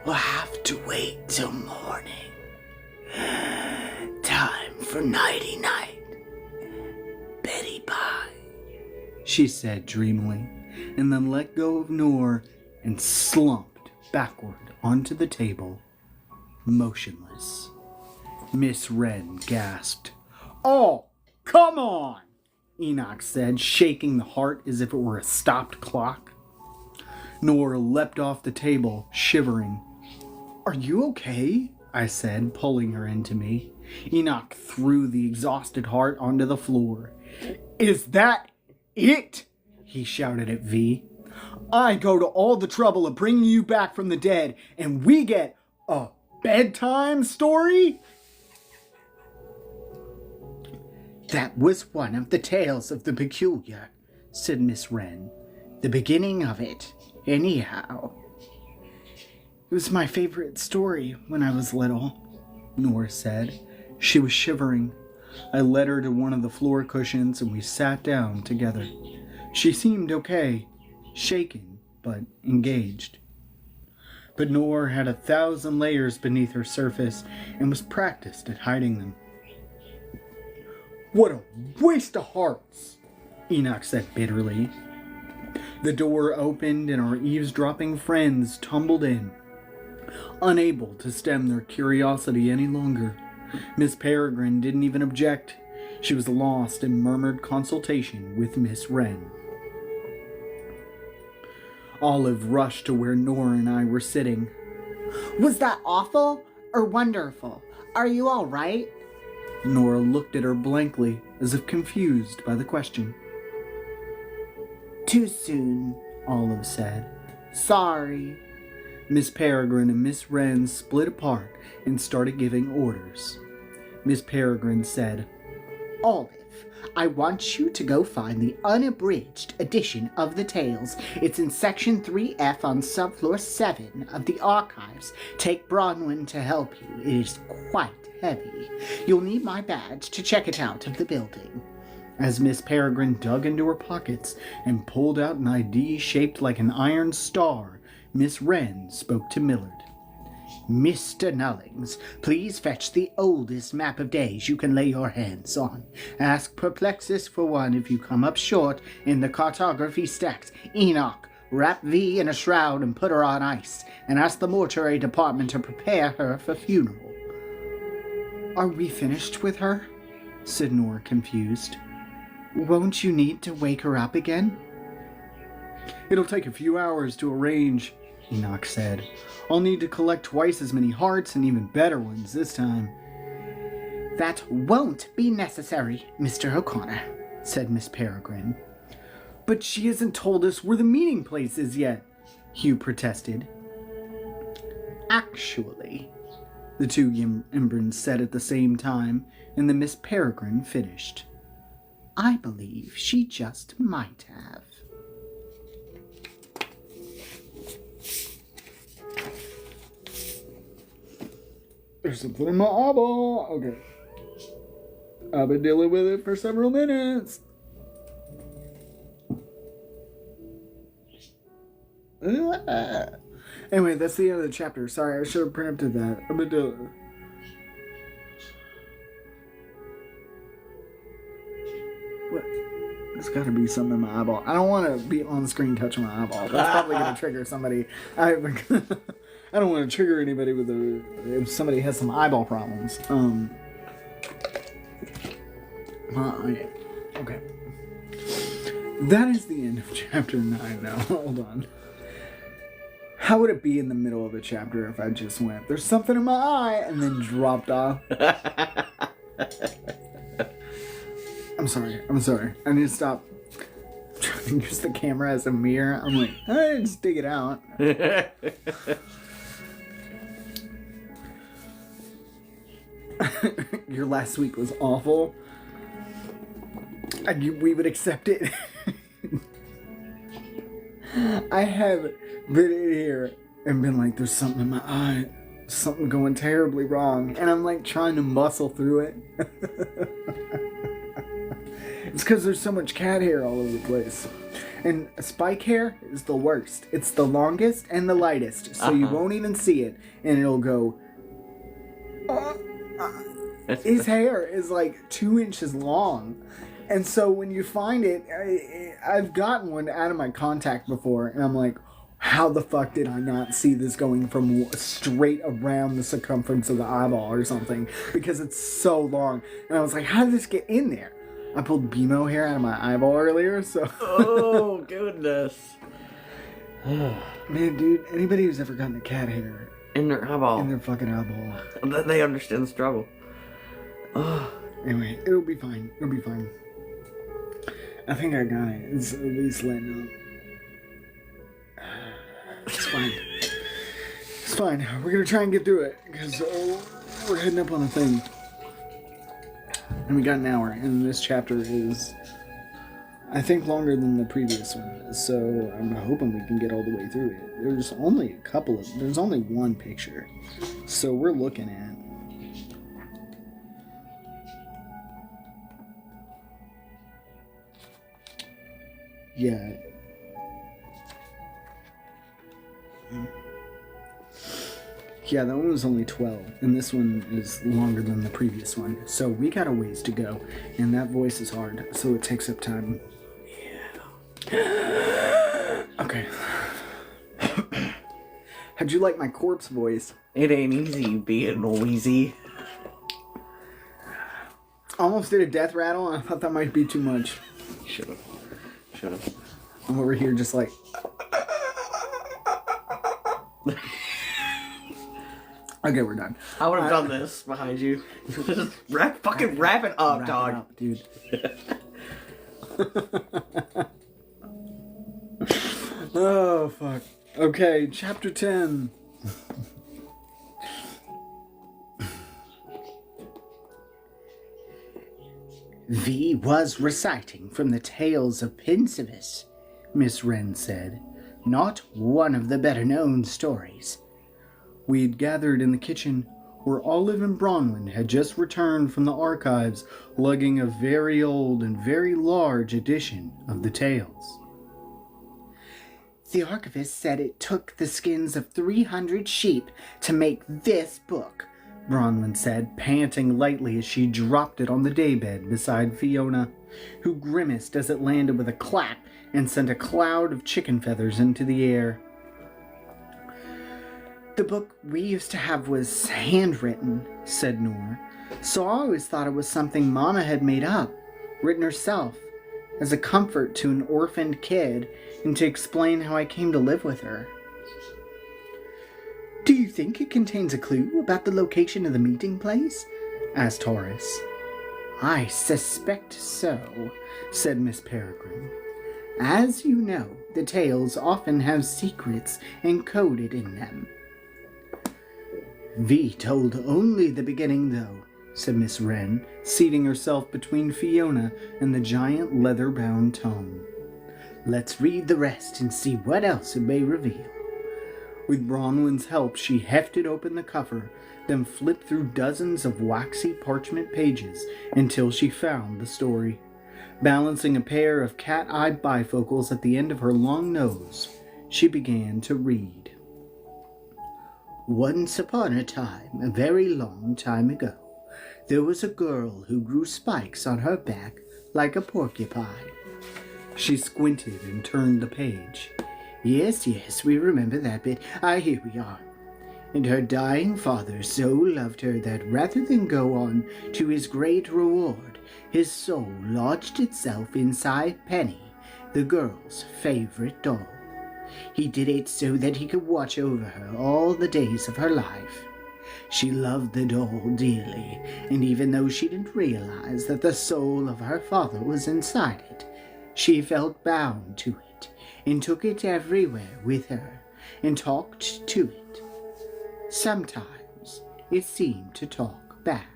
We'll have to wait till morning. Time for nighty-night. Betty bye," she said dreamily, and then let go of Noor and slumped backward onto the table, motionless. Miss Wren gasped. "Oh, come on," Enoch said, shaking the heart as if it were a stopped clock. Noor leapt off the table, shivering. "Are you okay?" I said, pulling her into me. Enoch threw the exhausted heart onto the floor. "Is that it?" he shouted at V. "I go to all the trouble of bringing you back from the dead, and we get a bedtime story?" "That was one of the tales of the peculiar," said Miss Wren. "The beginning of it, anyhow." "It was my favorite story when I was little," Noor said. She was shivering. I led her to one of the floor cushions and we sat down together. She seemed okay, shaken but engaged. But Noor had 1,000 layers beneath her surface and was practiced at hiding them. "What a waste of hearts," Enoch said bitterly. The door opened and our eavesdropping friends tumbled in, unable to stem their curiosity any longer. Miss Peregrine didn't even object. She was lost in murmured consultation with Miss Wren. Olive rushed to where Noor and I were sitting. "Was that awful or wonderful? Are you all right?" Nora looked at her blankly, as if confused by the question. "Too soon," Olive said. "Sorry." Miss Peregrine and Miss Wren split apart and started giving orders. Miss Peregrine said, "Olive, I want you to go find the unabridged edition of the tales. It's in section 3F on subfloor 7 of the archives. Take Bronwyn to help you. It is quite heavy. You'll need my badge to check it out of the building." As Miss Peregrine dug into her pockets and pulled out an ID shaped like an iron star, Miss Wren spoke to Millard. "Mr. Nullings, please fetch the oldest map of days you can lay your hands on. Ask Perplexus for one if you come up short in the cartography stacks. Enoch, Wrap V in a shroud and put her on ice, and ask the mortuary department to prepare her for funeral." "Are we finished with her?" said Nora, confused. "Won't you need to wake her up again?" "It'll take a few hours to arrange," Enoch said. "I'll need to collect twice as many hearts and even better ones this time." "That won't be necessary, Mr. O'Connor," said Miss Peregrine. "But she hasn't told us where the meeting place is yet," Hugh protested. "Actually," the two Embrons said at the same time, and the Miss Peregrine finished. "I believe she just might have." There's something in my eyeball. Okay. I've been dealing with it for several minutes. Anyway, that's the end of the chapter. Sorry, I should have preempted that. I've been doing. What? There's got to be something in my eyeball. I don't want to be on screen touching my eyeball. That's probably going to trigger somebody. I don't want to trigger anybody with if somebody has some eyeball problems. Okay. That is the end of chapter 9 now. Hold on. How would it be in the middle of a chapter if I just went, "There's something in my eye," and then dropped off? I'm sorry. I need to stop trying to use the camera as a mirror. I'm like, just dig it out. Your last week was awful. We would accept it. I have been in here and been like, "There's something in my eye. Something going terribly wrong." And I'm like trying to muscle through it. It's because there's so much cat hair all over the place. And spike hair is the worst. It's the longest and the lightest. So you won't even see it. And it'll go... His hair is like 2 inches long. And so when you find it, I've gotten one out of my contact before, and I'm like, how the fuck did I not see this going from straight around the circumference of the eyeball or something? Because it's so long. And I was like, how did this get in there? I pulled BMO hair out of my eyeball earlier, so... Oh, goodness. Man, dude, anybody who's ever gotten a cat hair... In their eyeball. In their fucking eyeball. They understand the struggle. Anyway, it'll be fine. It'll be fine. I think I got it. It's at least letting up. It's fine. It's fine. We're gonna try and get through it because we're heading up on a thing, and we got an hour. And this chapter is, I think, longer than the previous one. So I'm hoping we can get all the way through it. There's only there's only one picture, so we're looking at. Yeah. Yeah, that one was only 12, and this one is longer than the previous one. So we got a ways to go, and that voice is hard, so it takes up time. Yeah. Okay. How'd you like my corpse voice? It ain't easy being wheezy. Almost did a death rattle, and I thought that might be too much. Should've. I'm over here just like... Okay, we're done. I would have done this behind you. Just wrap it up, dog. Up, dude. Oh, fuck. Okay, chapter 10. V was reciting from the tales of Pensivus, Miss Wren said. Not one of the better-known stories. We'd gathered in the kitchen where Olive and Bronwyn had just returned from the archives, lugging a very old and very large edition of the tales. The archivist said it took the skins of 300 sheep to make this book, Bronwyn said, panting lightly as she dropped it on the daybed beside Fiona, who grimaced as it landed with a clap and sent a cloud of chicken feathers into the air. "The book we used to have was handwritten," said Noor, "so I always thought it was something Mama had made up, written herself, as a comfort to an orphaned kid and to explain how I came to live with her." "Do you think it contains a clue about the location of the meeting place?" asked Horace. "I suspect so," said Miss Peregrine. "As you know, the tales often have secrets encoded in them." "Vi told only the beginning, though," said Miss Wren, seating herself between Fiona and the giant leather-bound tome. "Let's read the rest and see what else it may reveal." With Bronwyn's help, she hefted open the cover, then flipped through dozens of waxy parchment pages until she found the story. Balancing a pair of cat-eye bifocals at the end of her long nose, she began to read. "Once upon a time, a very long time ago, there was a girl who grew spikes on her back like a porcupine." She squinted and turned the page. Yes, we remember that bit. Here we are. "And her dying father so loved her that rather than go on to his great reward, his soul lodged itself inside Penny, the girl's favorite doll. He did it so that he could watch over her all the days of her life. She loved the doll dearly, and even though she didn't realize that the soul of her father was inside it, she felt bound to it and took it everywhere with her and talked to it. Sometimes it seemed to talk back."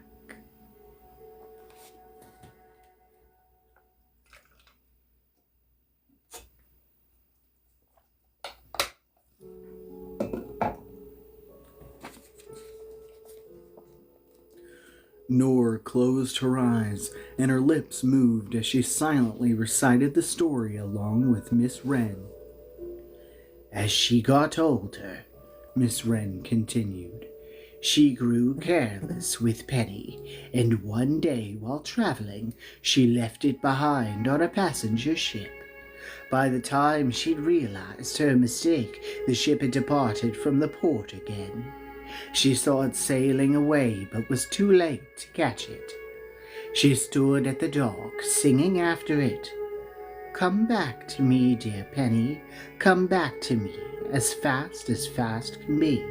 Noor closed her eyes, and her lips moved as she silently recited the story along with Miss Wren. "As she got older," Miss Wren continued, "she grew careless with Penny, and one day while traveling, she left it behind on a passenger ship. By the time she'd realized her mistake, the ship had departed from the port again. She saw it sailing away, but was too late to catch it. She stood at the dock, singing after it, 'Come back to me, dear Penny, come back to me, as fast can be.'"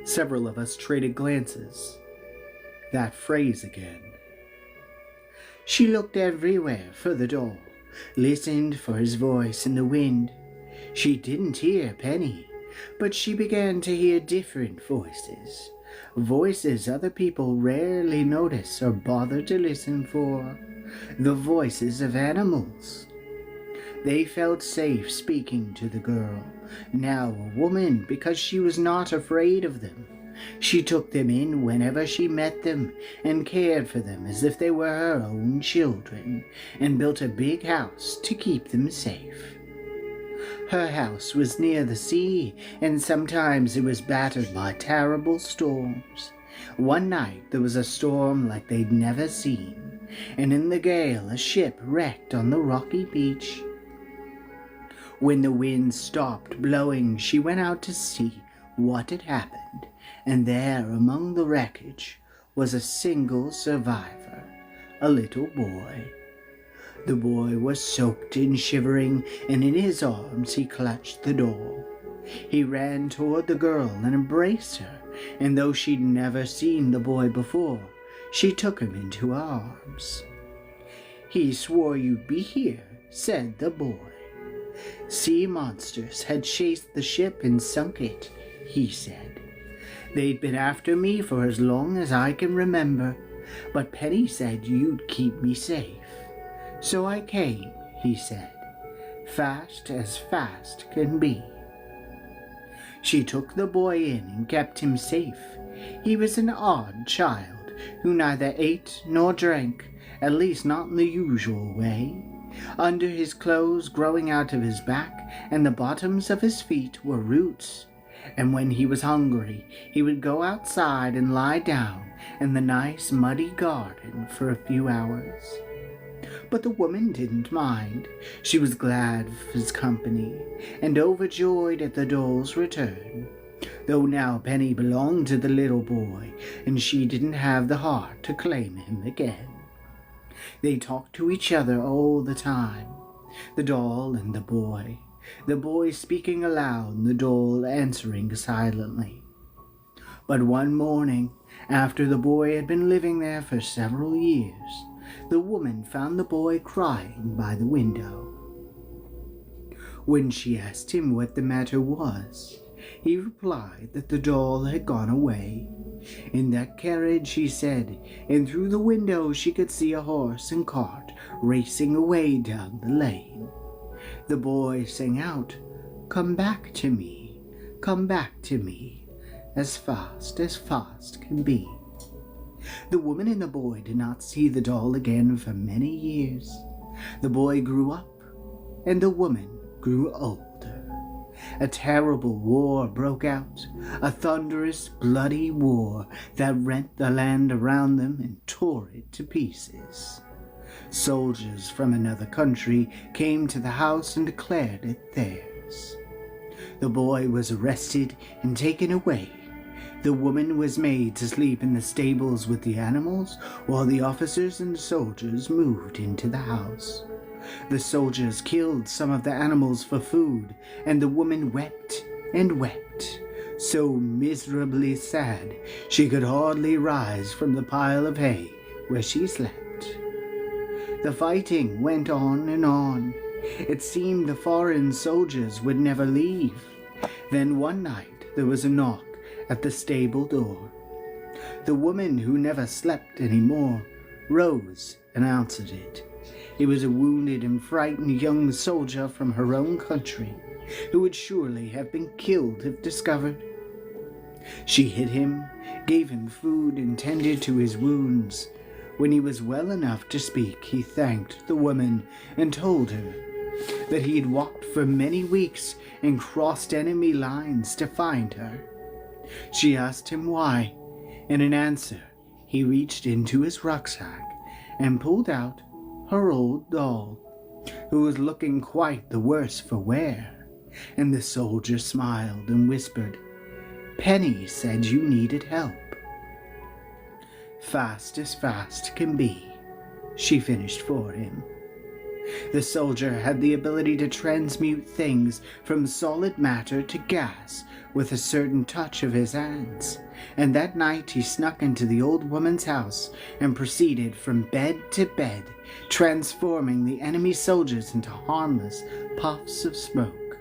Several of us traded glances. That phrase again. "She looked everywhere for the doll, listened for his voice in the wind. She didn't hear Penny, but she began to hear different voices. Voices other people rarely notice or bother to listen for. The voices of animals. They felt safe speaking to the girl, now a woman, because she was not afraid of them. She took them in whenever she met them and cared for them as if they were her own children, and built a big house to keep them safe. Her house was near the sea, and sometimes it was battered by terrible storms. One night there was a storm like they'd never seen, and in the gale a ship wrecked on the rocky beach. When the wind stopped blowing, she went out to see what had happened, and there among the wreckage was a single survivor, a little boy. The boy was soaked and shivering, and in his arms he clutched the doll. He ran toward the girl and embraced her, and though she'd never seen the boy before, she took him into her arms. "He swore you'd be here," said the boy. "Sea monsters had chased the ship and sunk it," he said. "They'd been after me for as long as I can remember, but Penny said you'd keep me safe. So I came," he said, fast as fast can be." She took the boy in and kept him safe. He was an odd child who neither ate nor drank, at least not in the usual way. Under his clothes, growing out of his back and the bottoms of his feet, were roots, and when he was hungry, he would go outside and lie down in the nice muddy garden for a few hours. But the woman didn't mind. She was glad of his company, and overjoyed at the doll's return. Though now Penny belonged to the little boy, and she didn't have the heart to claim him again. They talked to each other all the time, the doll and the boy speaking aloud and the doll answering silently. But one morning, after the boy had been living there for several years, the woman found the boy crying by the window. When she asked him what the matter was, he replied that the doll had gone away. In that carriage, she said, and through the window she could see a horse and cart racing away down the lane. The boy sang out, come back to me, as fast can be." The woman and the boy did not see the doll again for many years. The boy grew up, and the woman grew older. A terrible war broke out, a thunderous, bloody war that rent the land around them and tore it to pieces. Soldiers from another country came to the house and declared it theirs. The boy was arrested and taken away. The woman was made to sleep in the stables with the animals, while the officers and soldiers moved into the house. The soldiers killed some of the animals for food, and the woman wept and wept, so miserably sad she could hardly rise from the pile of hay where she slept. The fighting went on and on. It seemed the foreign soldiers would never leave. Then one night there was a knock at the stable door. The woman, who never slept any more, rose and answered it. It was a wounded and frightened young soldier from her own country, who would surely have been killed if discovered. She hid him, gave him food, and tended to his wounds. When he was well enough to speak, he thanked the woman and told her that he had walked for many weeks and crossed enemy lines to find her. She asked him why, and in answer he reached into his rucksack and pulled out her old doll, who was looking quite the worse for wear. And the soldier smiled and whispered, "Penny said you needed help." "Fast as fast can be," she finished for him. The soldier had the ability to transmute things from solid matter to gas with a certain touch of his hands, and that night he snuck into the old woman's house and proceeded from bed to bed, transforming the enemy soldiers into harmless puffs of smoke.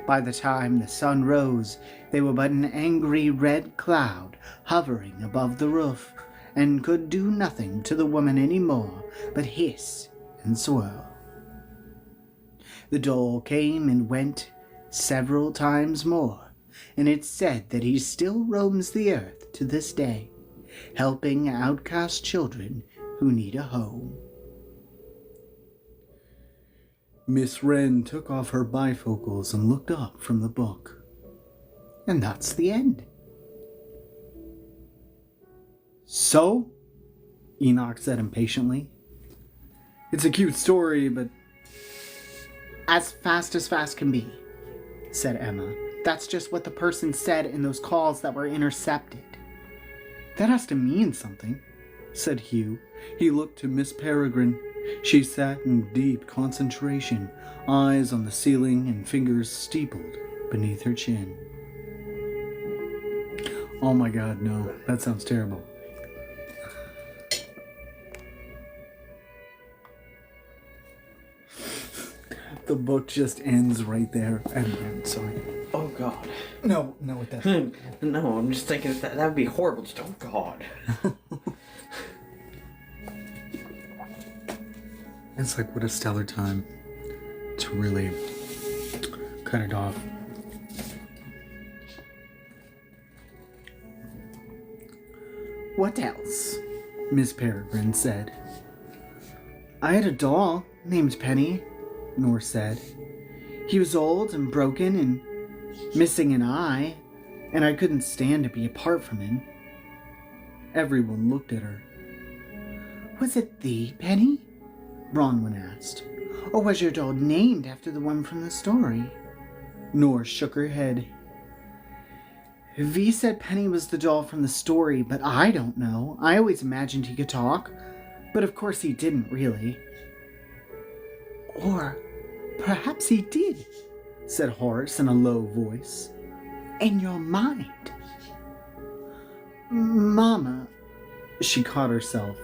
By the time the sun rose, they were but an angry red cloud hovering above the roof, and could do nothing to the woman any more but hiss and swirl. The doll came and went several times more, and it's said that he still roams the earth to this day, helping outcast children who need a home. Miss Wren took off her bifocals and looked up from the book. And that's the end. "So?" Enoch said impatiently. "It's a cute story, but..." As fast can be," said Emma. "That's just what the person said in those calls that were intercepted." "That has to mean something," said Hugh. He looked to Miss Peregrine. She sat in deep concentration, eyes on the ceiling and fingers steepled beneath her chin. "Oh my God, no. That sounds terrible." The book just ends right there. I'm sorry. Oh God. No, it doesn't. No, I'm just thinking that would be horrible. Just, oh God. It's like, what a stellar time to really cut it off. "What else?" Miss Peregrine said. "I had a doll named Penny," Nor said. "He was old and broken and missing an eye, and I couldn't stand to be apart from him." Everyone looked at her. "Was it thee, Penny?" Bronwyn asked. Or was your doll named after the one from the story? Nor shook her head. V said Penny was the doll from the story, but I don't know. I always imagined he could talk, but of course he didn't really. Or perhaps he did, said Horace in a low voice. In your mind. Mama, she caught herself.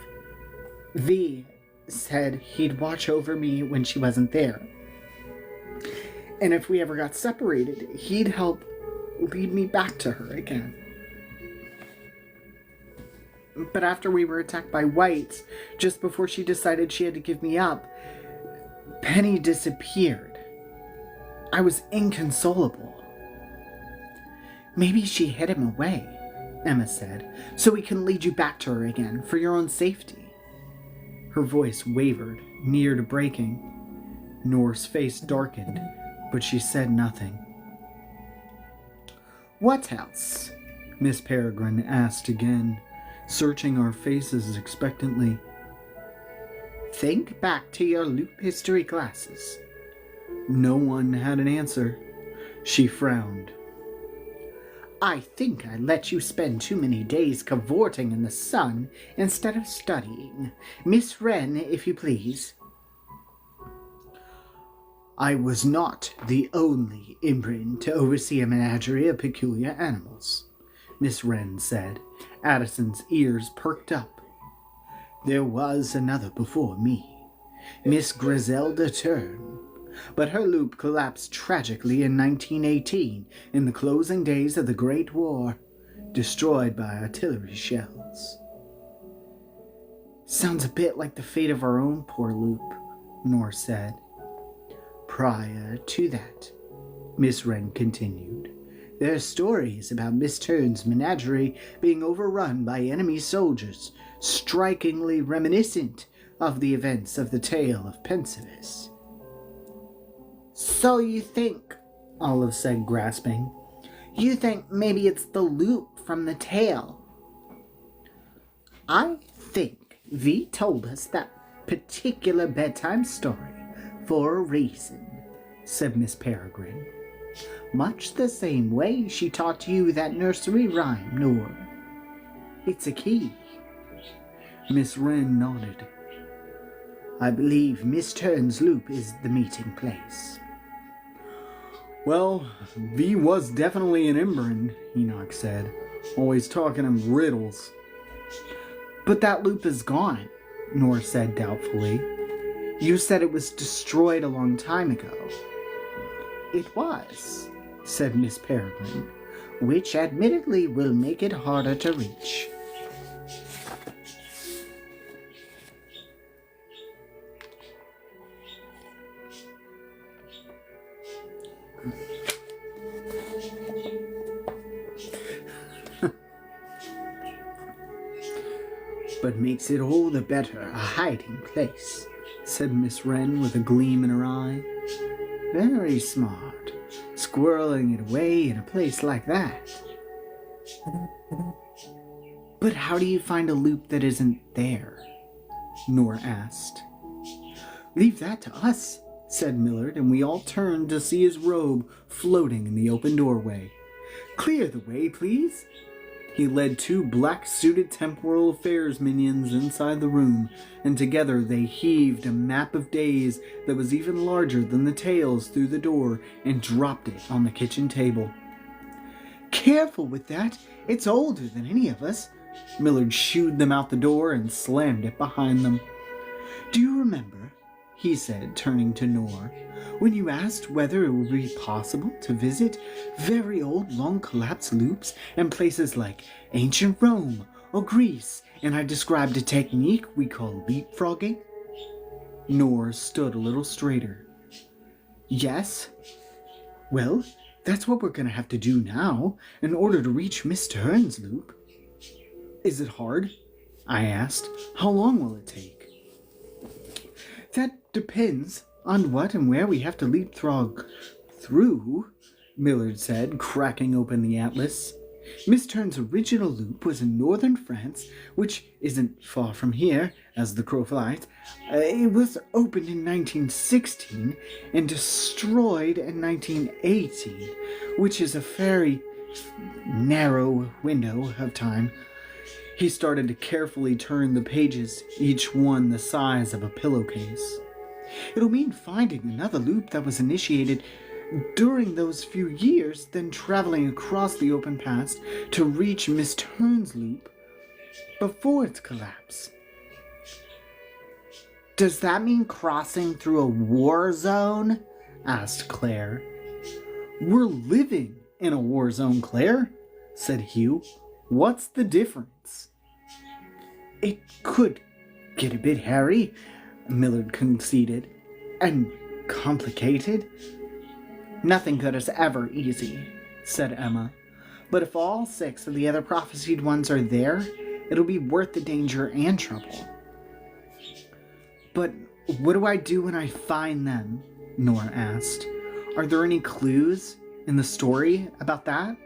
V said he'd watch over me when she wasn't there. And if we ever got separated, he'd help lead me back to her again. But after we were attacked by whites, just before she decided she had to give me up, Penny disappeared. I was inconsolable. Maybe she hid him away, Emma said, so we can lead you back to her again for your own safety. Her voice wavered, near to breaking. Nora's face darkened, but she said nothing. What else? Miss Peregrine asked again, searching our faces expectantly. Think back to your loop history classes. No one had an answer. She frowned. I think I let you spend too many days cavorting in the sun instead of studying. Miss Wren, if you please. I was not the only Imbrine to oversee a menagerie of peculiar animals, Miss Wren said. Addison's ears perked up. There was another before me, Miss Griselda Turn, but her loop collapsed tragically in 1918 in the closing days of the Great War, destroyed by artillery shells. Sounds a bit like the fate of our own poor loop, Nor said. Prior to that, Miss Wren continued, there are stories about Miss Turn's menagerie being overrun by enemy soldiers, strikingly reminiscent of the events of the Tale of Pensivis. So you think, Olive said, grasping, you think maybe it's the loop from the tale? I think V told us that particular bedtime story for a reason, said Miss Peregrine. Much the same way she taught you that nursery rhyme, Nora. It's a key. Miss Wren nodded. I believe Miss Turn's loop is the meeting place. Well, V was definitely an Imbrine, Enoch said, always talking in riddles. But that loop is gone, Nor said doubtfully. You said it was destroyed a long time ago. It was, said Miss Peregrine, which admittedly will make it harder to reach. But makes it all the better a hiding place, said Miss Wren with a gleam in her eye. Very smart, squirreling it away in a place like that. But how do you find a loop that isn't there? Nora asked. Leave that to us, said Millard, and we all turned to see his robe floating in the open doorway. Clear the way, please. He led two black-suited temporal affairs minions inside the room, and together they heaved a map of days that was even larger than the tails through the door and dropped it on the kitchen table. Careful with that! It's older than any of us. Millard shooed them out the door and slammed it behind them. Do you remember, he said, turning to Nor, when you asked whether it would be possible to visit very old long-collapsed loops in places like ancient Rome or Greece, and I described a technique we call leapfrogging? Nor stood a little straighter. Yes? Well, that's what we're going to have to do now in order to reach Miss Turn's loop. Is it hard? I asked. How long will it take? That depends on what and where we have to leapfrog through, Millard said, cracking open the atlas. Miss Turn's original loop was in northern France, which isn't far from here, as the crow flies. It was opened in 1916 and destroyed in 1918, which is a very narrow window of time. He started to carefully turn the pages, each one the size of a pillowcase. It'll mean finding another loop that was initiated during those few years, then traveling across the open past to reach Miss Turn's loop before its collapse. Does that mean crossing through a war zone? Asked Claire. We're living in a war zone, Claire, said Hugh. What's the difference? It could get a bit hairy, Millard conceded. And complicated. Nothing good is ever easy, said Emma. But if all 6 of the other prophesied ones are there, it'll be worth the danger and trouble. But what do I do when I find them? Nora asked. Are there any clues in the story about that?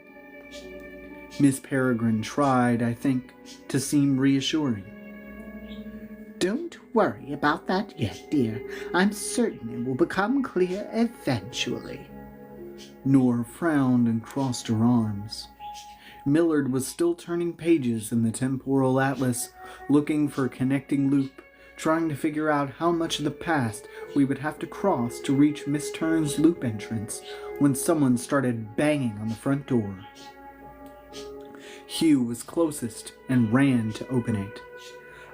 Miss Peregrine tried, I think, to seem reassuring. Don't worry about that yet, dear. I'm certain it will become clear eventually. Nora frowned and crossed her arms. Millard was still turning pages in the temporal atlas, looking for a connecting loop, trying to figure out how much of the past we would have to cross to reach Miss Turn's loop entrance when someone started banging on the front door. Hugh was closest and ran to open it.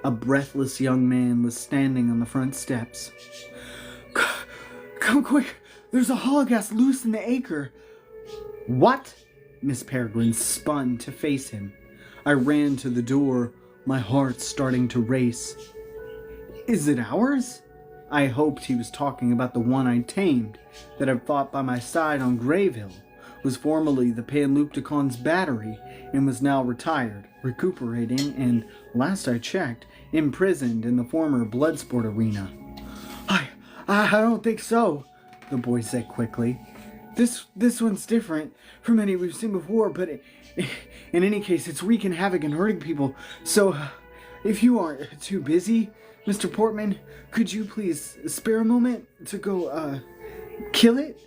A breathless young man was standing on the front steps. Come quick! There's a hologas loose in the acre! What? Miss Peregrine spun to face him. I ran to the door, my heart starting to race. Is it ours? I hoped he was talking about the one I tamed, that had fought by my side on Grayville, was formerly the Panlupticon's battery, and was now retired, recuperating, and, last I checked, imprisoned in the former Bloodsport arena. I don't think so, the boy said quickly. This one's different from any we've seen before, but in any case, it's wreaking havoc and hurting people. So, if you aren't too busy, Mr. Portman, could you please spare a moment to go, kill it?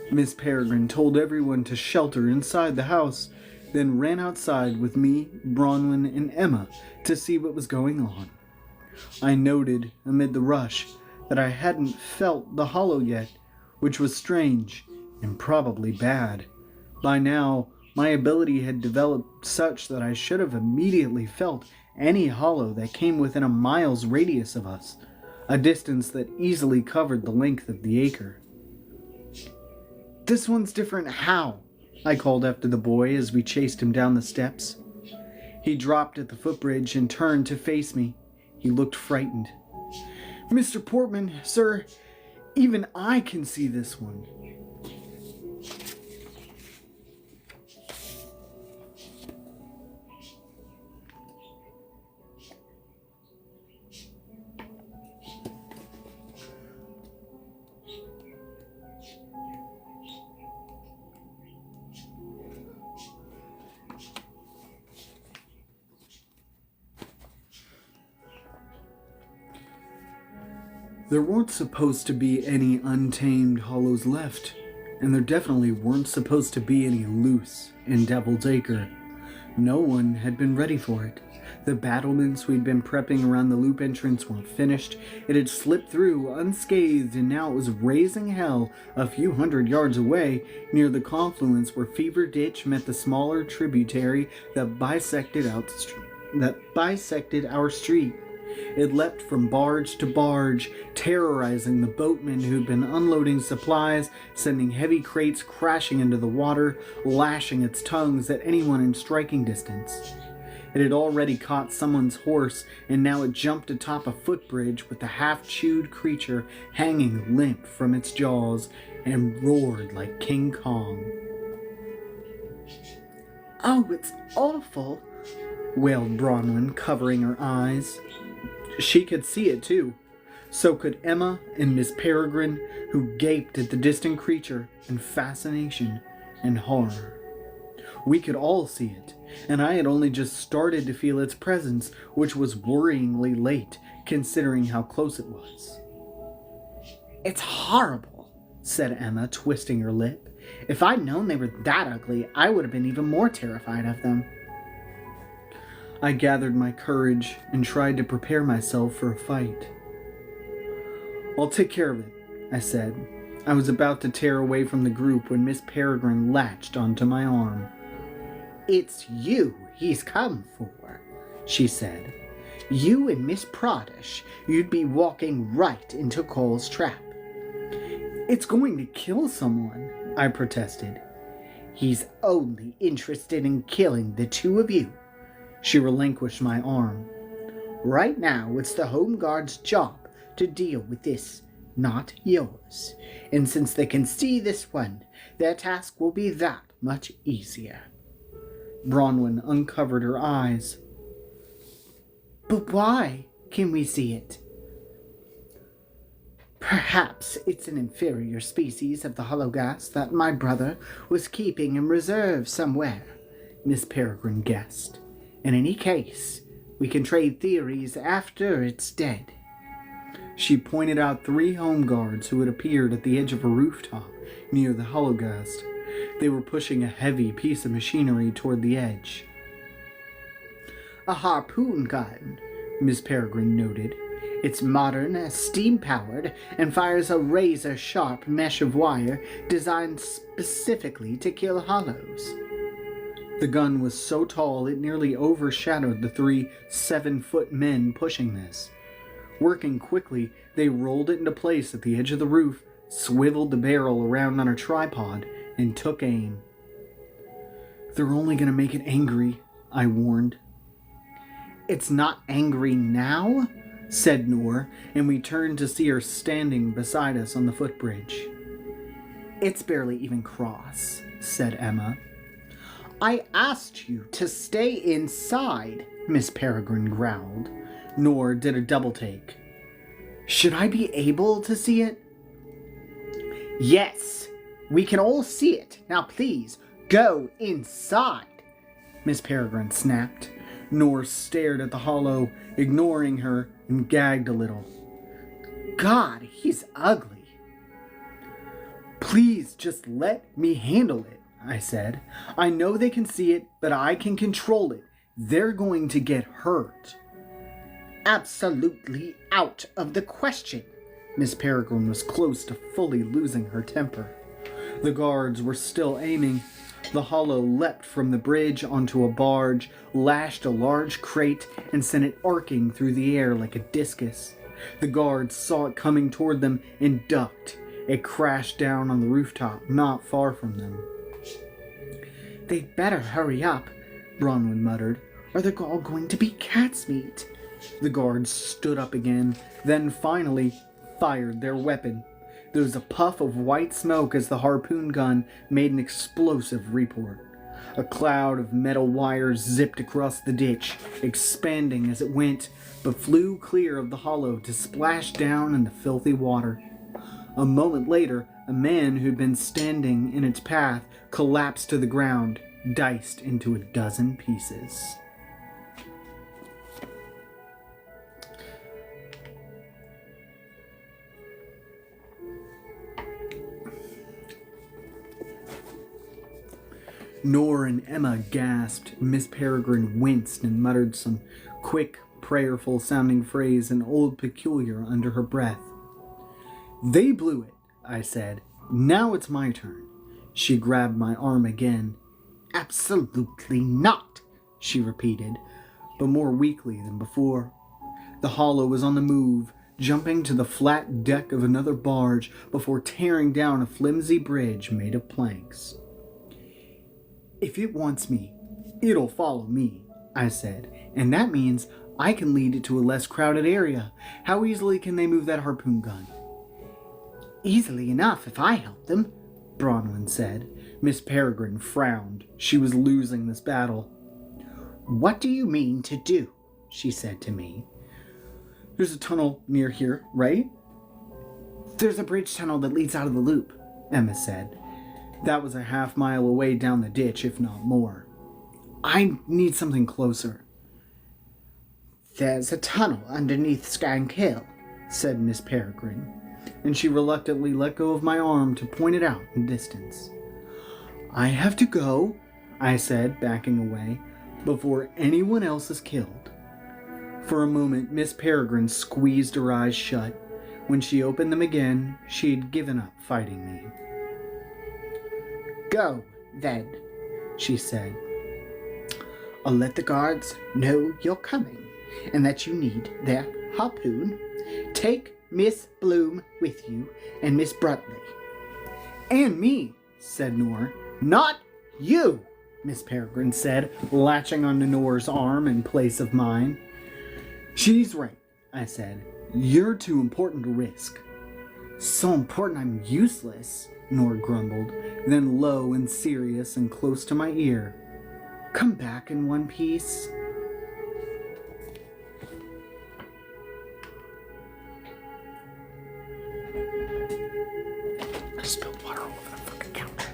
Miss Peregrine told everyone to shelter inside the house, then ran outside with me, Bronwyn, and Emma to see what was going on. I noted, amid the rush, that I hadn't felt the hollow yet, which was strange and probably bad. By now, my ability had developed such that I should have immediately felt any hollow that came within a mile's radius of us, a distance that easily covered the length of the acre. This one's different how? I called after the boy as we chased him down the steps. He dropped at the footbridge and turned to face me. He looked frightened. Mr. Portman, sir, even I can see this one. There weren't supposed to be any untamed hollows left, and there definitely weren't supposed to be any loose in Devil's Acre. No one had been ready for it. The battlements we'd been prepping around the loop entrance weren't finished. It had slipped through unscathed, and now it was raising hell a few hundred yards away, near the confluence where Fever Ditch met the smaller tributary that bisected our street. It leapt from barge to barge, terrorizing the boatmen who'd been unloading supplies, sending heavy crates crashing into the water, lashing its tongues at anyone in striking distance. It had already caught someone's horse, and now it jumped atop a footbridge with the half-chewed creature hanging limp from its jaws, and roared like King Kong. Oh, it's awful, wailed Bronwyn, covering her eyes. She could see it too. So could Emma and Miss Peregrine, who gaped at the distant creature in fascination and horror. We could all see it, and I had only just started to feel its presence, which was worryingly late, considering how close it was. It's horrible, said Emma, twisting her lip. If I'd known they were that ugly, I would have been even more terrified of them. I gathered my courage and tried to prepare myself for a fight. I'll take care of it, I said. I was about to tear away from the group when Miss Peregrine latched onto my arm. It's you he's come for, she said. You and Miss Proddish, you'd be walking right into Cole's trap. It's going to kill someone, I protested. He's only interested in killing the two of you. She relinquished my arm. Right now, it's the Home Guard's job to deal with this, not yours. And since they can see this one, their task will be that much easier. Bronwyn uncovered her eyes. But why can we see it? Perhaps it's an inferior species of the hologas that my brother was keeping in reserve somewhere, Miss Peregrine guessed. In any case, we can trade theories after it's dead. She pointed out 3 home guards who had appeared at the edge of a rooftop near the hologast. They were pushing a heavy piece of machinery toward the edge. A harpoon gun, Miss Peregrine noted. It's modern, steam-powered, and fires a razor-sharp mesh of wire designed specifically to kill hollows. The gun was so tall it nearly overshadowed the 3 7-foot men pushing this. Working quickly, they rolled it into place at the edge of the roof, swiveled the barrel around on a tripod, and took aim. They're only going to make it angry, I warned. It's not angry now, said Noor, and we turned to see her standing beside us on the footbridge. It's barely even cross, said Emma. I asked you to stay inside, Miss Peregrine growled. Noor did a double take. Should I be able to see it? Yes, we can all see it. Now please, go inside, Miss Peregrine snapped. Noor stared at the hollow, ignoring her, and gagged a little. God, he's ugly. Please just let me handle it, I said. I know they can see it, but I can control it. They're going to get hurt. Absolutely out of the question. Miss Peregrine was close to fully losing her temper. The guards were still aiming. The hollow leapt from the bridge onto a barge, lashed a large crate, and sent it arcing through the air like a discus. The guards saw it coming toward them and ducked. It crashed down on the rooftop not far from them. They'd better hurry up, Bronwyn muttered, or they're all going to be cat's meat. The guards stood up again, then finally fired their weapon. There was a puff of white smoke as the harpoon gun made an explosive report. A cloud of metal wires zipped across the ditch, expanding as it went, but flew clear of the hollow to splash down in the filthy water. A moment later, a man who'd been standing in its path collapsed to the ground, diced into a dozen pieces. Noor and Emma gasped. Miss Peregrine winced and muttered some quick, prayerful-sounding phrase in Old Peculiar under her breath. They blew it, I said. Now it's my turn. She grabbed my arm again. Absolutely not, she repeated, but more weakly than before. The hollow was on the move, jumping to the flat deck of another barge before tearing down a flimsy bridge made of planks. If it wants me, it'll follow me, I said, and that means I can lead it to a less crowded area. How easily can they move that harpoon gun? Easily enough if I help them, Bronwyn said. Miss Peregrine frowned. She was losing this battle. What do you mean to do? She said to me. There's a tunnel near here, right? There's a bridge tunnel that leads out of the loop, Emma said. That was a half-mile away down the ditch, if not more. I need something closer. There's a tunnel underneath Skank Hill, said Miss Peregrine, And she reluctantly let go of my arm to point it out in distance. I have to go, I said, backing away, before anyone else is killed. For a moment, Miss Peregrine squeezed her eyes shut. When she opened them again, she had given up fighting me. Go, then, she said. I'll let the guards know you're coming and that you need their harpoon. Take Miss Bloom with you and Miss Bruntley. And me, said Nor. Not you, Miss Peregrine said, latching onto Nor's arm in place of mine. She's right, I said. You're too important to risk. So important I'm useless, Nor grumbled, then low and serious and close to my ear. Come back in one piece. I spilled water all over the fucking counter.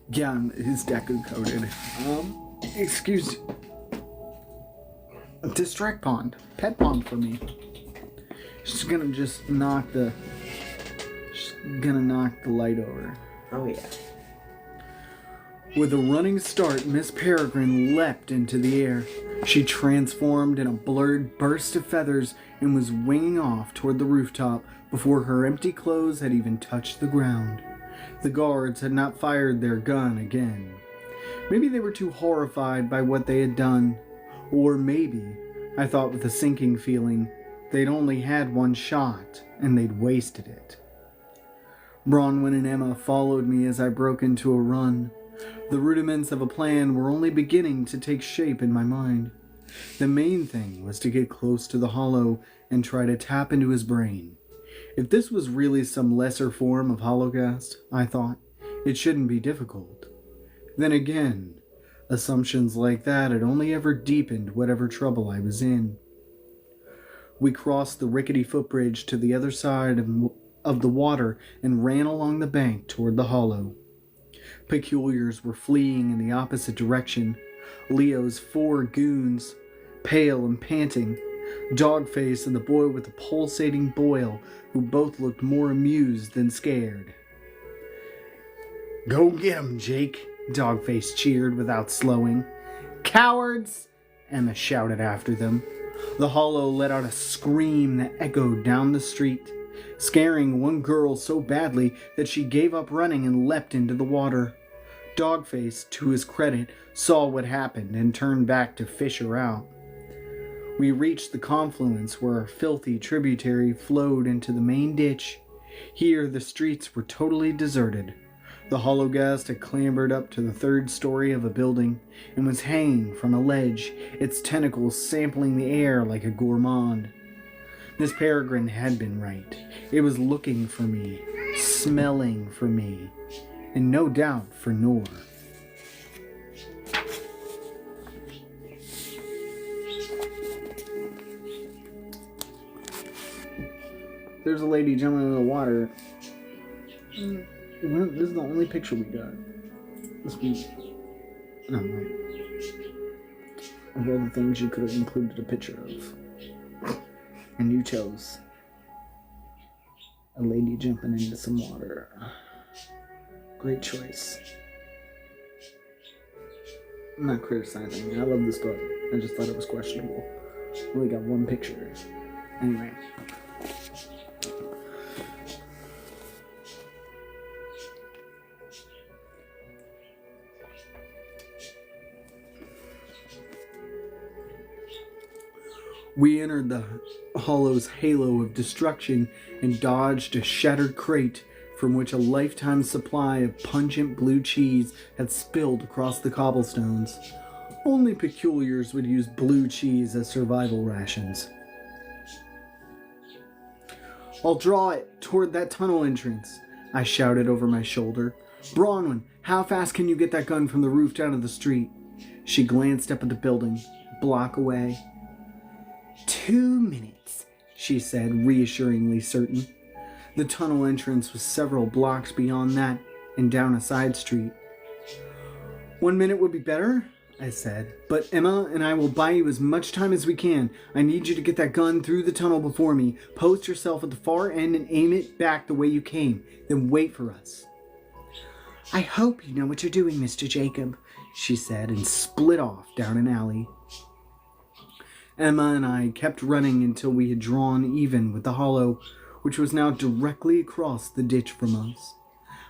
Yeah, his Deku coated. Excuse. Distract pond. Pet pond for me. She's gonna just knock the. She's gonna knock the light over. Oh, yeah. With a running start, Miss Peregrine leapt into the air. She transformed in a blurred burst of feathers and was winging off toward the rooftop before her empty clothes had even touched the ground. The guards had not fired their gun again. Maybe they were too horrified by what they had done. Or maybe, I thought with a sinking feeling, they'd only had one shot and they'd wasted it. Bronwyn and Emma followed me as I broke into a run. The rudiments of a plan were only beginning to take shape in my mind. The main thing was to get close to the Hollow and try to tap into his brain. If this was really some lesser form of Holocaust, I thought, it shouldn't be difficult. Then again, assumptions like that had only ever deepened whatever trouble I was in. We crossed the rickety footbridge to the other side of the water and ran along the bank toward the Hollow. Peculiars were fleeing in the opposite direction. Leo's 4 goons, pale and panting, Dogface and the boy with the pulsating boil, who both looked more amused than scared. "Go get 'em, Jake," Dogface cheered without slowing. "Cowards!" Emma shouted after them. The Hollow let out a scream that echoed down the street, scaring one girl so badly that she gave up running and leapt into the water. Dogface, to his credit, saw what happened and turned back to fish her out. We reached the confluence where a filthy tributary flowed into the main ditch. Here the streets were totally deserted. The Hologhast had clambered up to the 3rd story of a building and was hanging from a ledge, its tentacles sampling the air like a gourmand. Miss Peregrine had been right. It was looking for me, smelling for me, and no doubt for Nor. There's a lady jumping into the water. This is the only picture we got. This week. No, wait. Of all the things you could have included a picture of. And you chose a lady jumping into some water. Great choice. I'm not criticizing. I love this book. I just thought it was questionable. We only got one picture. Anyway. We entered the Hollow's halo of destruction and dodged a shattered crate from which a lifetime supply of pungent blue cheese had spilled across the cobblestones. Only peculiars would use blue cheese as survival rations. "I'll draw it toward that tunnel entrance," I shouted over my shoulder. "Bronwyn, how fast can you get that gun from the roof down to the street?" She glanced up at the building, a block away. 2 minutes she said, reassuringly certain. The tunnel entrance was several blocks beyond that and down a side street. 1 minute would be better, I said, but Emma and I will buy you as much time as we can. I need you to get that gun through the tunnel before me. Post yourself at the far end and aim it back the way you came. Then wait for us. I hope you know what you're doing, Mr. Jacob, she said, and split off down an alley. Emma and I kept running until we had drawn even with the hollow, which was now directly across the ditch from us.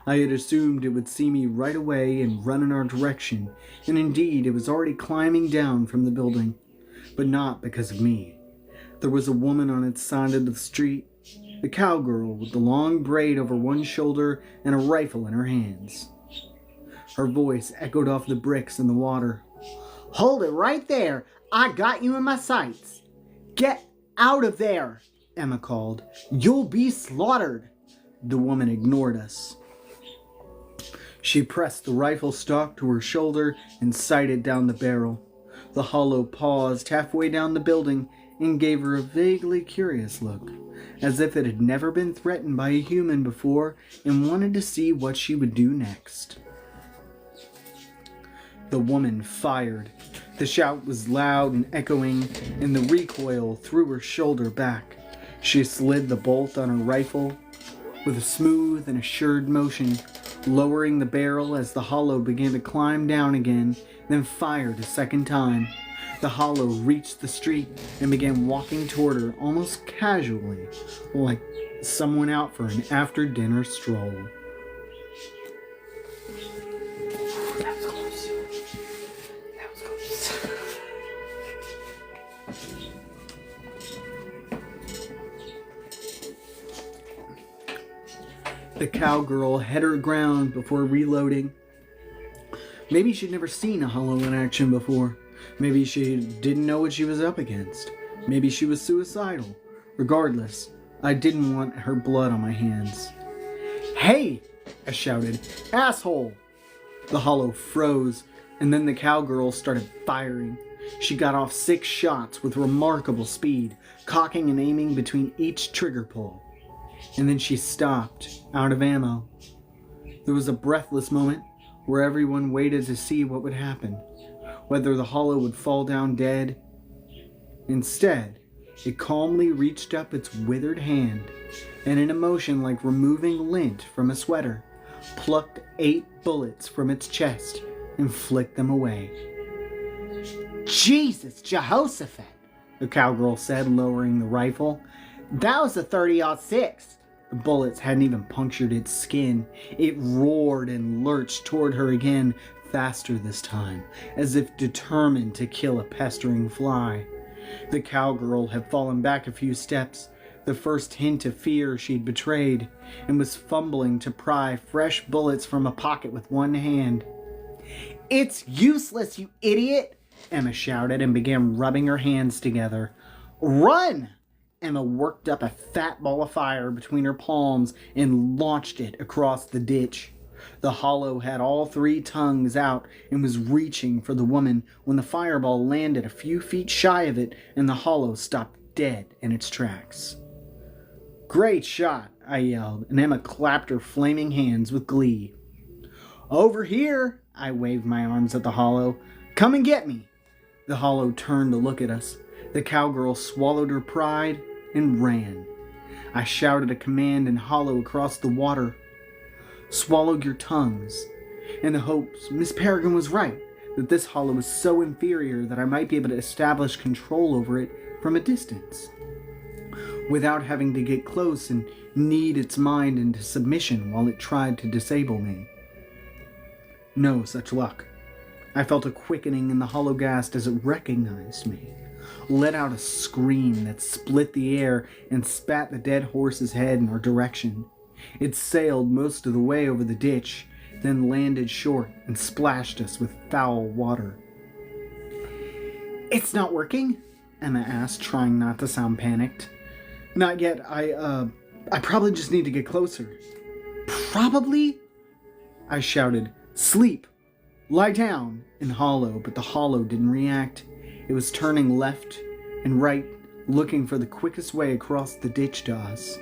I had assumed it would see me right away and run in our direction, and indeed it was already climbing down from the building, but not because of me. There was a woman on its side of the street, the cowgirl with the long braid over one shoulder and a rifle in her hands. Her voice echoed off the bricks in the water. Hold it right there. I got you in my sights. Get out of there, Emma called. You'll be slaughtered. The woman ignored us. She pressed the rifle stock to her shoulder and sighted down the barrel. The hollow paused halfway down the building and gave her a vaguely curious look, as if it had never been threatened by a human before and wanted to see what she would do next. The woman fired. The shout was loud and echoing, and the recoil threw her shoulder back. She slid the bolt on her rifle with a smooth and assured motion, lowering the barrel as the hollow began to climb down again, then fired a second time. The hollow reached the street and began walking toward her almost casually, like someone out for an after-dinner stroll. That was close. That was close. The cowgirl held her ground before reloading. Maybe she'd never seen a hollow in action before. Maybe she didn't know what she was up against. Maybe she was suicidal. Regardless, I didn't want her blood on my hands. "Hey!" I shouted. "Asshole!" The hollow froze, and then the cowgirl started firing. She got off 6 shots with remarkable speed, cocking and aiming between each trigger pull. And then she stopped, out of ammo. There was a breathless moment where everyone waited to see what would happen, whether the hollow would fall down dead. Instead, it calmly reached up its withered hand, and in a motion like removing lint from a sweater, plucked 8 bullets from its chest and flicked them away. Jesus, Jehoshaphat, the cowgirl said, lowering the rifle. That was a 30-06. The bullets hadn't even punctured its skin. It roared and lurched toward her again, faster this time, as if determined to kill a pestering fly. The cowgirl had fallen back a few steps, the first hint of fear she'd betrayed, and was fumbling to pry fresh bullets from a pocket with one hand. It's useless, you idiot, Emma shouted and began rubbing her hands together. Run! Emma worked up a fat ball of fire between her palms and launched it across the ditch. The hollow had all 3 tongues out and was reaching for the woman when the fireball landed a few feet shy of it and the hollow stopped dead in its tracks. "Great shot," I yelled, and Emma clapped her flaming hands with glee. "Over here," I waved my arms at the hollow. "Come and get me." The hollow turned to look at us. The cowgirl swallowed her pride and ran. I shouted a command in hollow across the water. "Swallow your tongues," in the hopes Miss Peregrine was right, that this hollow was so inferior that I might be able to establish control over it from a distance, without having to get close and knead its mind into submission while it tried to disable me. No such luck. I felt a quickening in the hollow ghast as it recognized me, let out a scream that split the air and spat the dead horse's head in our direction. It sailed most of the way over the ditch, then landed short and splashed us with foul water. "It's not working?" Emma asked, trying not to sound panicked. "Not yet. I probably just need to get closer." "Probably?" I shouted. "Sleep! Lie down!" in hollow, but the hollow didn't react. It was turning left and right looking for the quickest way across the ditch to us.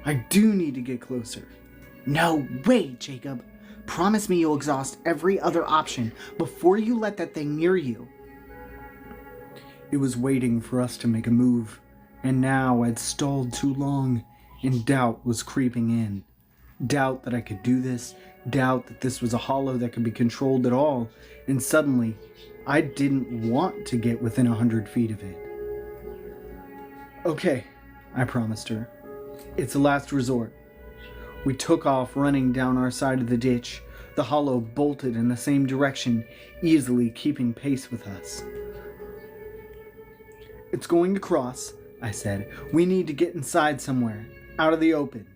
I do need to get closer. No way, Jacob. Promise me you'll exhaust every other option before you let that thing near you. It was waiting for us to make a move, and now I'd stalled too long, and doubt was creeping in. Doubt that I could do this, doubt that this was a hollow that could be controlled at all, and suddenly, I didn't want to get within 100 feet of it. Okay, I promised her. It's a last resort. We took off running down our side of the ditch. The hollow bolted in the same direction, easily keeping pace with us. It's going to cross, I said. We need to get inside somewhere, out of the open.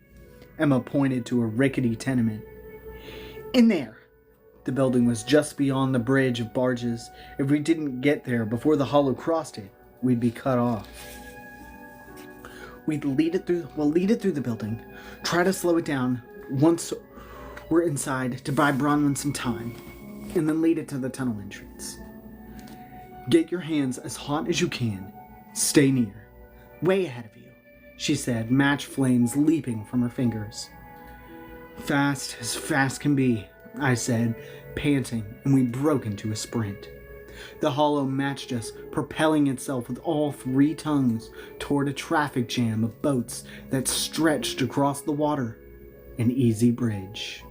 Emma pointed to a rickety tenement. In there. The building was just beyond the bridge of barges. If we didn't get there before the hollow crossed it, we'd be cut off. We'll lead it through the building. Try to slow it down once we're inside to buy Bronwyn some time, and then lead it to the tunnel entrance. Get your hands as hot as you can. Stay near. Way ahead of you, she said, match flames leaping from her fingers. Fast as fast can be, I said, panting, and we broke into a sprint. The hollow matched us, propelling itself with all three tongues toward a traffic jam of boats that stretched across the water. An easy bridge.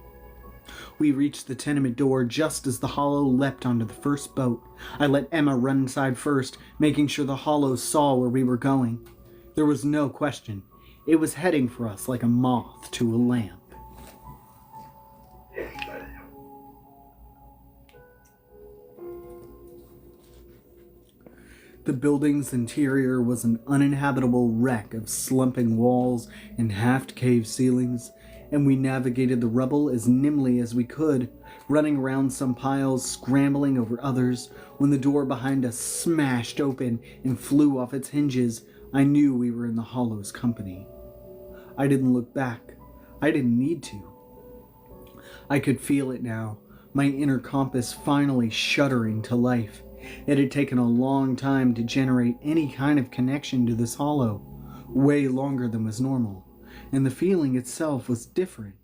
We reached the tenement door just as the hollow leapt onto the first boat. I let Emma run inside first, making sure the hollow saw where we were going. There was no question. It was heading for us like a moth to a lamp. The building's interior was an uninhabitable wreck of slumping walls and half-caved ceilings, and we navigated the rubble as nimbly as we could, running around some piles, scrambling over others. When the door behind us smashed open and flew off its hinges, I knew we were in the hollow's company. I didn't look back. I didn't need to. I could feel it now, my inner compass finally shuddering to life. It had taken a long time to generate any kind of connection to this hollow, way longer than was normal, and the feeling itself was different,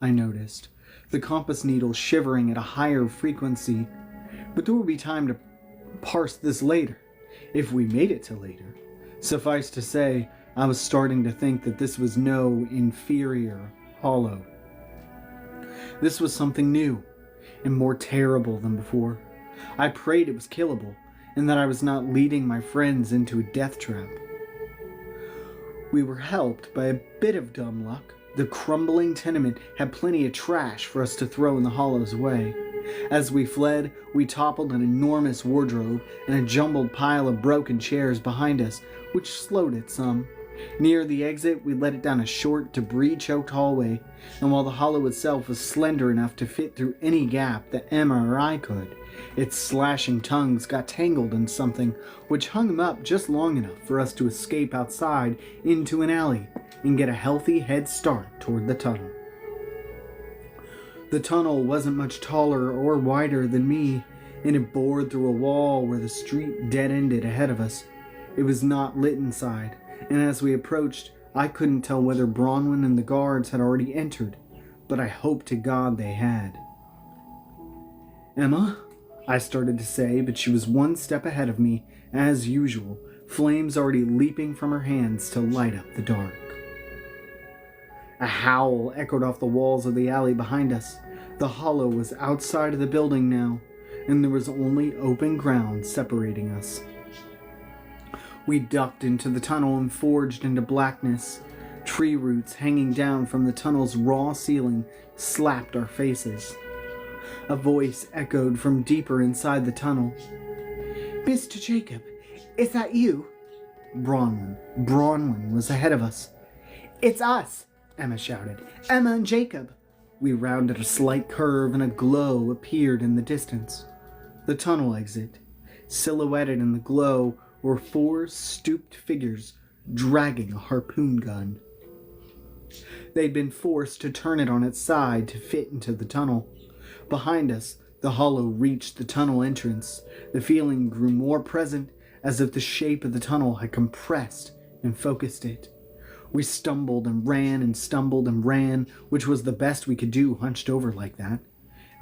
I noticed, the compass needle shivering at a higher frequency. But there would be time to parse this later, if we made it to later. Suffice to say, I was starting to think that this was no inferior hollow. This was something new, and more terrible than before. I prayed it was killable, and that I was not leading my friends into a death trap. We were helped by a bit of dumb luck. The crumbling tenement had plenty of trash for us to throw in the hollow's way. As we fled, we toppled an enormous wardrobe and a jumbled pile of broken chairs behind us, which slowed it some. Near the exit, we led it down a short, debris-choked hallway, and while the hollow itself was slender enough to fit through any gap that Emma or I could, its slashing tongues got tangled in something which hung them up just long enough for us to escape outside into an alley and get a healthy head start toward the tunnel. The tunnel wasn't much taller or wider than me, and it bored through a wall where the street dead-ended ahead of us. It was not lit inside, and as we approached, I couldn't tell whether Bronwyn and the guards had already entered, but I hoped to God they had. "Emma?" I started to say, but she was one step ahead of me, as usual, flames already leaping from her hands to light up the dark. A howl echoed off the walls of the alley behind us. The hollow was outside of the building now, and there was only open ground separating us. We ducked into the tunnel and forged into blackness. Tree roots hanging down from the tunnel's raw ceiling slapped our faces. A voice echoed from deeper inside the tunnel. "Mr. Jacob, is that you?" Bronwyn was ahead of us. "It's us," Emma shouted. "Emma and Jacob." We rounded a slight curve and a glow appeared in the distance. The tunnel exit. Silhouetted in the glow were 4 stooped figures dragging a harpoon gun. They'd been forced to turn it on its side to fit into the tunnel. Behind us, the hollow reached the tunnel entrance. The feeling grew more present as if the shape of the tunnel had compressed and focused it. We stumbled and ran, which was the best we could do hunched over like that.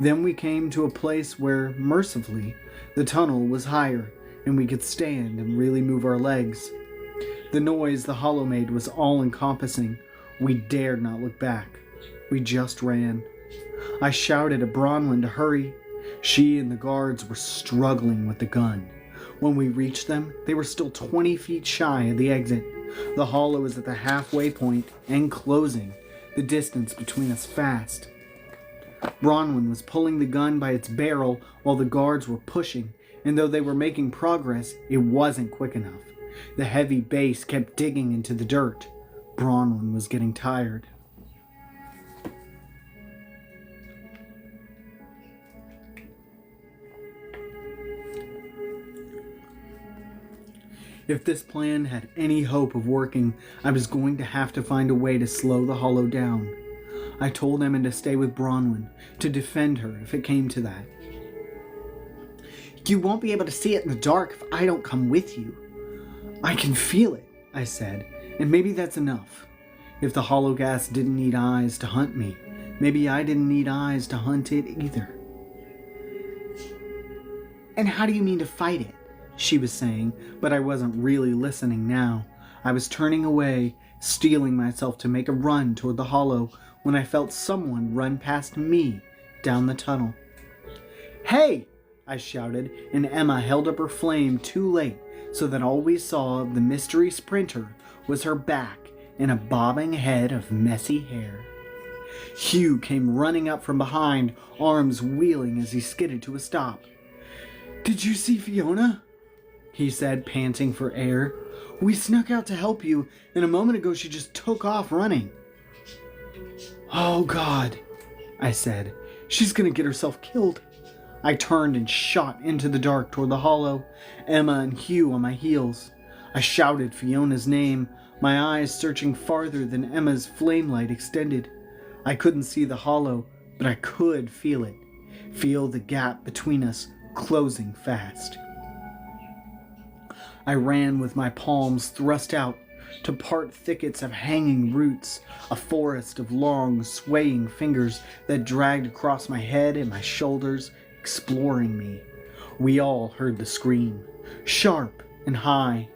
Then we came to a place where, mercifully, the tunnel was higher and we could stand and really move our legs. The noise the hollow made was all-encompassing. We dared not look back. We just ran. I shouted at Bronwyn to hurry. She and the guards were struggling with the gun. When we reached them, they were still 20 feet shy of the exit. The hollow was at the halfway point and closing, the distance between us fast. Bronwyn was pulling the gun by its barrel while the guards were pushing, and though they were making progress, it wasn't quick enough. The heavy base kept digging into the dirt. Bronwyn was getting tired. If this plan had any hope of working, I was going to have to find a way to slow the hollow down. I told Emma to stay with Bronwyn, to defend her if it came to that. You won't be able to see it in the dark if I don't come with you. I can feel it, I said, and maybe that's enough. If the hollow gas didn't need eyes to hunt me, maybe I didn't need eyes to hunt it either. And how do you mean to fight it? She was saying, but I wasn't really listening now. I was turning away, steeling myself to make a run toward the hollow when I felt someone run past me down the tunnel. "Hey!" I shouted, and Emma held up her flame too late so that all we saw of the mystery sprinter was her back and a bobbing head of messy hair. Hugh came running up from behind, arms wheeling as he skidded to a stop. "Did you see Fiona?" he said, panting for air. "We snuck out to help you, and a moment ago she just took off running." "Oh, God," I said. "She's gonna get herself killed." I turned and shot into the dark toward the hollow, Emma and Hugh on my heels. I shouted Fiona's name, my eyes searching farther than Emma's flame light extended. I couldn't see the hollow, but I could feel it. Feel the gap between us closing fast. I ran with my palms thrust out to part thickets of hanging roots, a forest of long, swaying fingers that dragged across my head and my shoulders, exploring me. We all heard the scream, sharp and high,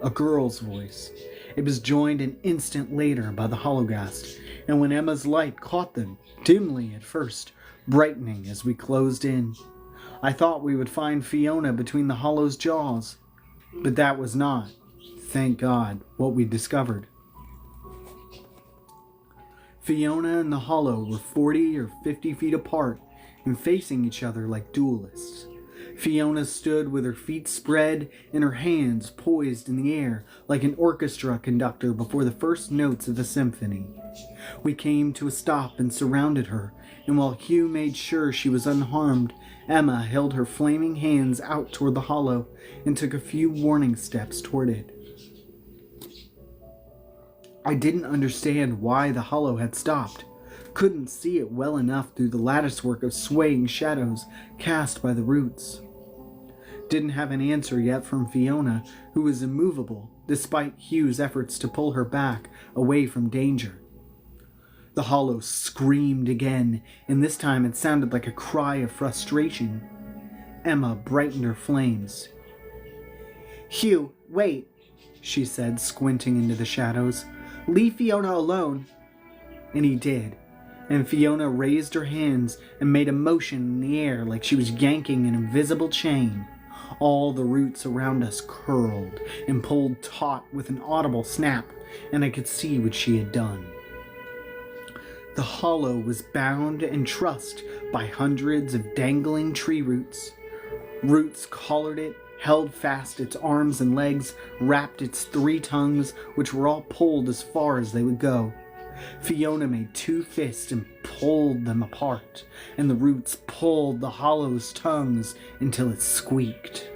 a girl's voice. It was joined an instant later by the hologhast, and when Emma's light caught them, dimly at first, brightening as we closed in, I thought we would find Fiona between the hollow's jaws. But that was not, thank God, what we discovered. Fiona and the hollow were 40 or 50 feet apart and facing each other like duelists. Fiona stood with her feet spread and her hands poised in the air like an orchestra conductor before the first notes of a symphony. We came to a stop and surrounded her, and while Hugh made sure she was unharmed, Emma held her flaming hands out toward the hollow and took a few warning steps toward it. I didn't understand why the hollow had stopped. Couldn't see it well enough through the latticework of swaying shadows cast by the roots. Didn't have an answer yet from Fiona, who was immovable despite Hugh's efforts to pull her back away from danger. The hollow screamed again, and this time it sounded like a cry of frustration. Emma brightened her flames. "Hugh, wait," she said, squinting into the shadows. "Leave Fiona alone." And he did, and Fiona raised her hands and made a motion in the air like she was yanking an invisible chain. All the roots around us curled and pulled taut with an audible snap, and I could see what she had done. The hollow was bound and trussed by hundreds of dangling tree roots. Roots collared it, held fast its arms and legs, wrapped its 3 tongues, which were all pulled as far as they would go. Fiona made 2 fists and pulled them apart, and the roots pulled the hollow's tongues until it squeaked.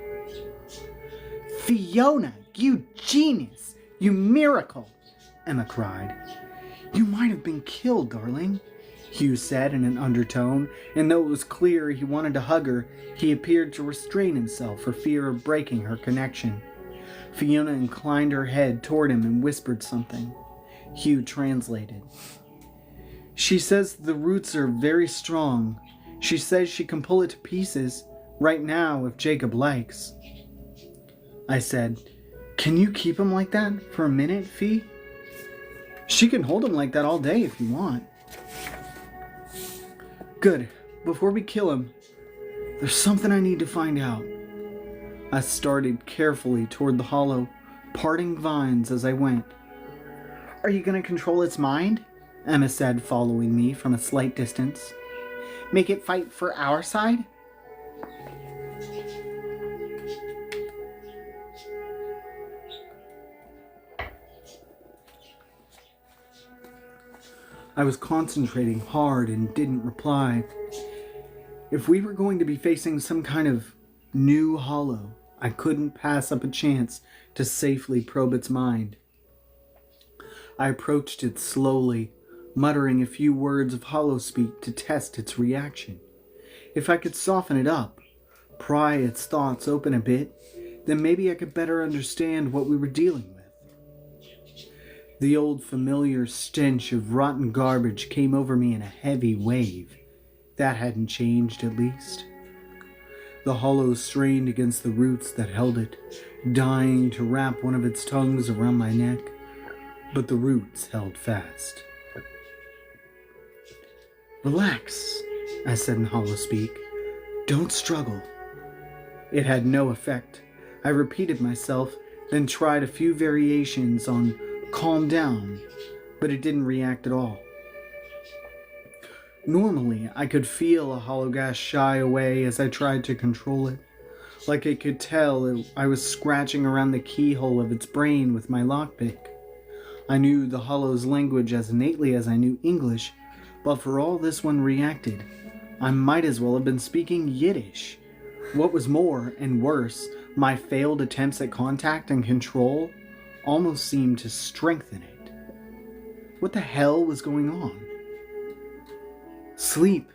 "Fiona, you genius! You miracle!" Emma cried. "You might have been killed, darling," Hugh said in an undertone, and though it was clear he wanted to hug her, he appeared to restrain himself for fear of breaking her connection. Fiona inclined her head toward him and whispered something. Hugh translated. She says the roots are very strong. She says she can pull it to pieces right now if Jacob likes. I said, "Can you keep him like that for a minute, Fee?" "She can hold him like that all day if you want." "Good. Before we kill him, there's something I need to find out." I started carefully toward the hollow, parting vines as I went. Are you going to control its mind? Emma said, following me from a slight distance. Make it fight for our side? I was concentrating hard and didn't reply. If we were going to be facing some kind of new hollow, I couldn't pass up a chance to safely probe its mind. I approached it slowly, muttering a few words of hollow-speak to test its reaction. If I could soften it up, pry its thoughts open a bit, then maybe I could better understand what we were dealing with. The old familiar stench of rotten garbage came over me in a heavy wave. That hadn't changed, at least. The hollow strained against the roots that held it, dying to wrap one of its tongues around my neck, but the roots held fast. "Relax," I said in hollow speak. "Don't struggle." It had no effect. I repeated myself, then tried a few variations on calm down, but it didn't react at all. Normally, I could feel a hollow gas shy away as I tried to control it, like it could tell I was scratching around the keyhole of its brain with my lockpick. I knew the hollow's language as innately as I knew English, but for all this one reacted, I might as well have been speaking Yiddish. What was more and worse, my failed attempts at contact and control almost seemed to strengthen it. What the hell was going on? "Sleep,"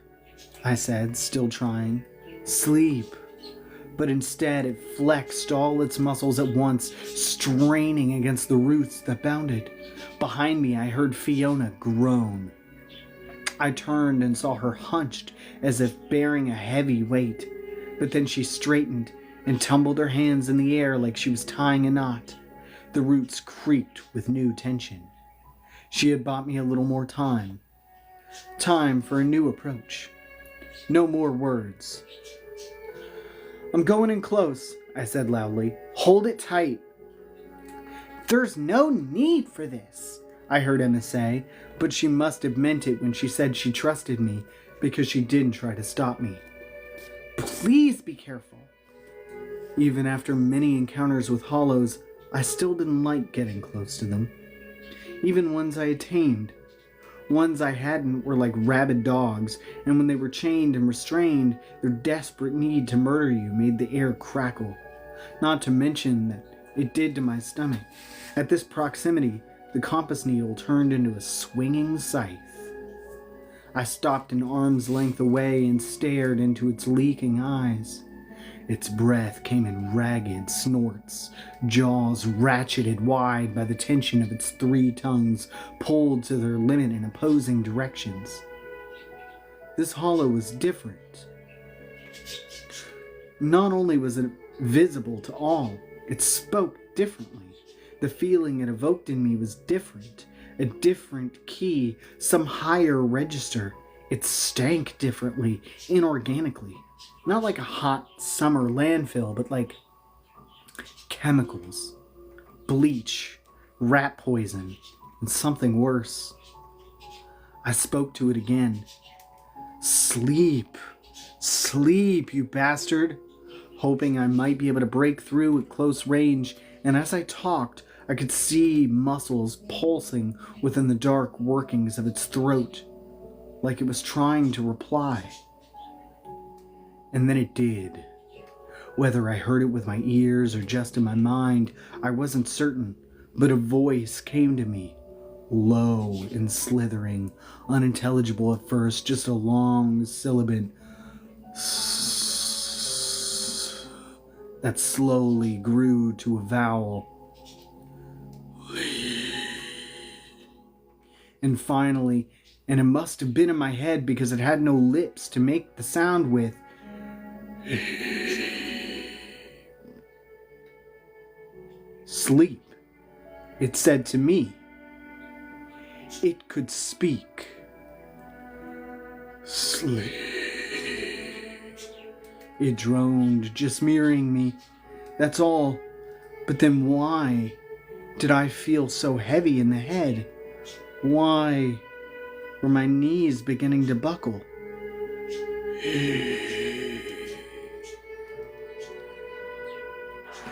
I said, still trying. "Sleep." But instead it flexed all its muscles at once, straining against the roots that bound it. Behind me I heard Fiona groan. I turned and saw her hunched as if bearing a heavy weight, but then she straightened and tumbled her hands in the air like she was tying a knot. The roots creaked with new tension. She had bought me a little more time. Time for a new approach. No more words. "I'm going in close," I said loudly. "Hold it tight." "There's no need for this," I heard Emma say, but she must have meant it when she said she trusted me, because she didn't try to stop me. "Please be careful." Even after many encounters with hollows, I still didn't like getting close to them. Even ones I had tamed. Ones I hadn't were like rabid dogs, and when they were chained and restrained, their desperate need to murder you made the air crackle. Not to mention that it did to my stomach. At this proximity, the compass needle turned into a swinging scythe. I stopped an arm's length away and stared into its leaking eyes. Its breath came in ragged snorts, jaws ratcheted wide by the tension of its 3 tongues pulled to their limit in opposing directions. This hollow was different. Not only was it visible to all, it spoke differently. The feeling it evoked in me was different, a different key, some higher register. It stank differently, inorganically. Not like a hot summer landfill, but like chemicals, bleach, rat poison, and something worse. I spoke to it again. "Sleep, sleep, you bastard," hoping I might be able to break through at close range, and as I talked, I could see muscles pulsing within the dark workings of its throat, like it was trying to reply. And then it did. Whether I heard it with my ears or just in my mind, I wasn't certain, but a voice came to me, low and slithering, unintelligible at first, just a long, sibilant that slowly grew to a vowel. And finally, and it must have been in my head because it had no lips to make the sound with, sleep, it said to me. It could speak. Sleep. It droned, just mirroring me. That's all. But then why did I feel so heavy in the head? Why were my knees beginning to buckle?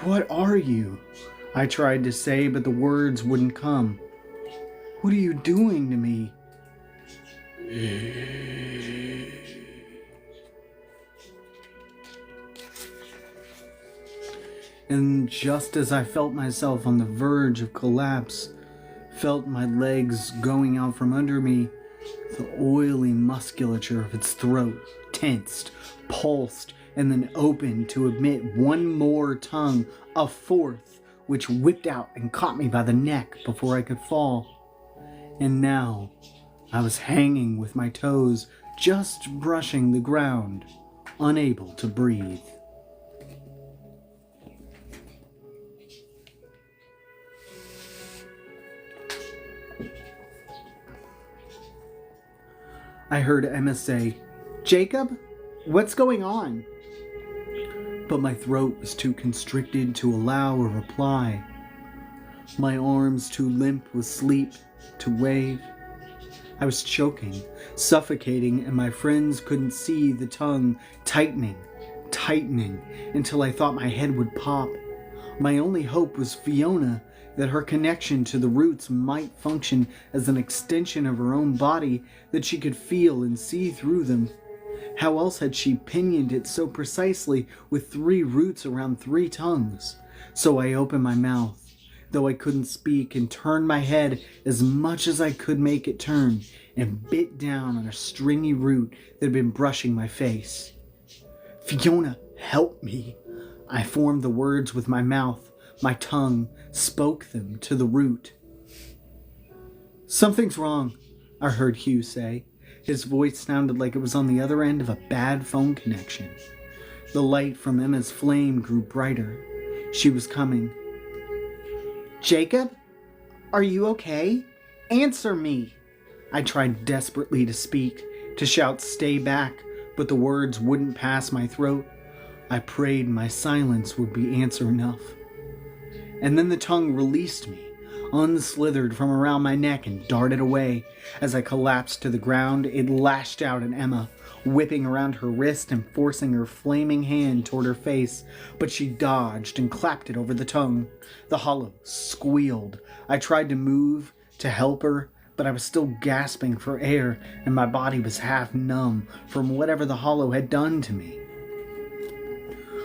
What are you? I tried to say, but the words wouldn't come. What are you doing to me? And just as I felt myself on the verge of collapse, felt my legs going out from under me, the oily musculature of its throat tensed, pulsed, and then opened to admit one more tongue, a fourth, which whipped out and caught me by the neck before I could fall. And now I was hanging with my toes just brushing the ground, unable to breathe. I heard Emma say, "Jacob, what's going on?" But my throat was too constricted to allow a reply. My arms too limp with sleep to wave. I was choking, suffocating, and my friends couldn't see the tongue tightening, until I thought my head would pop. My only hope was Fiona, that her connection to the roots might function as an extension of her own body, that she could feel and see through them. How else had she pinioned it so precisely with 3 roots around 3 tongues? So I opened my mouth, though I couldn't speak, and turned my head as much as I could make it turn, and bit down on a stringy root that had been brushing my face. "Fiona, help me." I formed the words with my mouth, my tongue, spoke them to the root. "Something's wrong," I heard Hugh say. His voice sounded like it was on the other end of a bad phone connection. The light from Emma's flame grew brighter. She was coming. "Jacob, are you okay? Answer me." I tried desperately to speak, to shout "stay back," but the words wouldn't pass my throat. I prayed my silence would be answer enough. And then the tongue released me, unslithered from around my neck and darted away. As I collapsed to the ground, it lashed out at Emma, whipping around her wrist and forcing her flaming hand toward her face, but she dodged and clapped it over the tongue. The hollow squealed. I tried to move, to help her, but I was still gasping for air, and my body was half numb from whatever the hollow had done to me.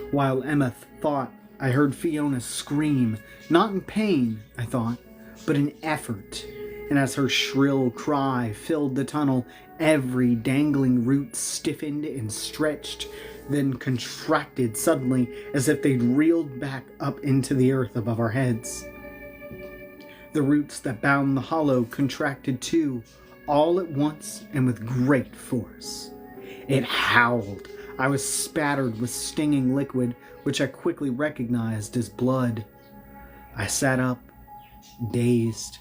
While Emma fought, I heard Fiona scream, not in pain, I thought, but in effort. And as her shrill cry filled the tunnel, every dangling root stiffened and stretched, then contracted suddenly as if they'd reeled back up into the earth above our heads. The roots that bound the hollow contracted too, all at once and with great force. It howled. I was spattered with stinging liquid, which I quickly recognized as blood. I sat up, dazed.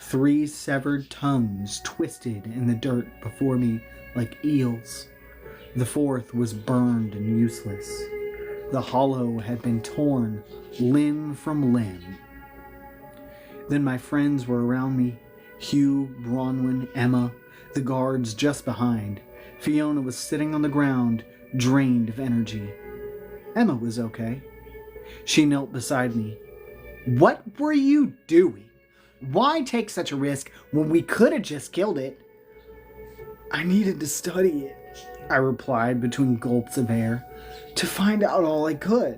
3 severed tongues twisted in the dirt before me like eels. The 4th was burned and useless. The hollow had been torn, limb from limb. Then my friends were around me. Hugh, Bronwyn, Emma, the guards just behind. Fiona was sitting on the ground, drained of energy. Emma was okay. She knelt beside me. "What were you doing? Why take such a risk when we could have just killed it?" "I needed to study it," I replied between gulps of air, "to find out all I could."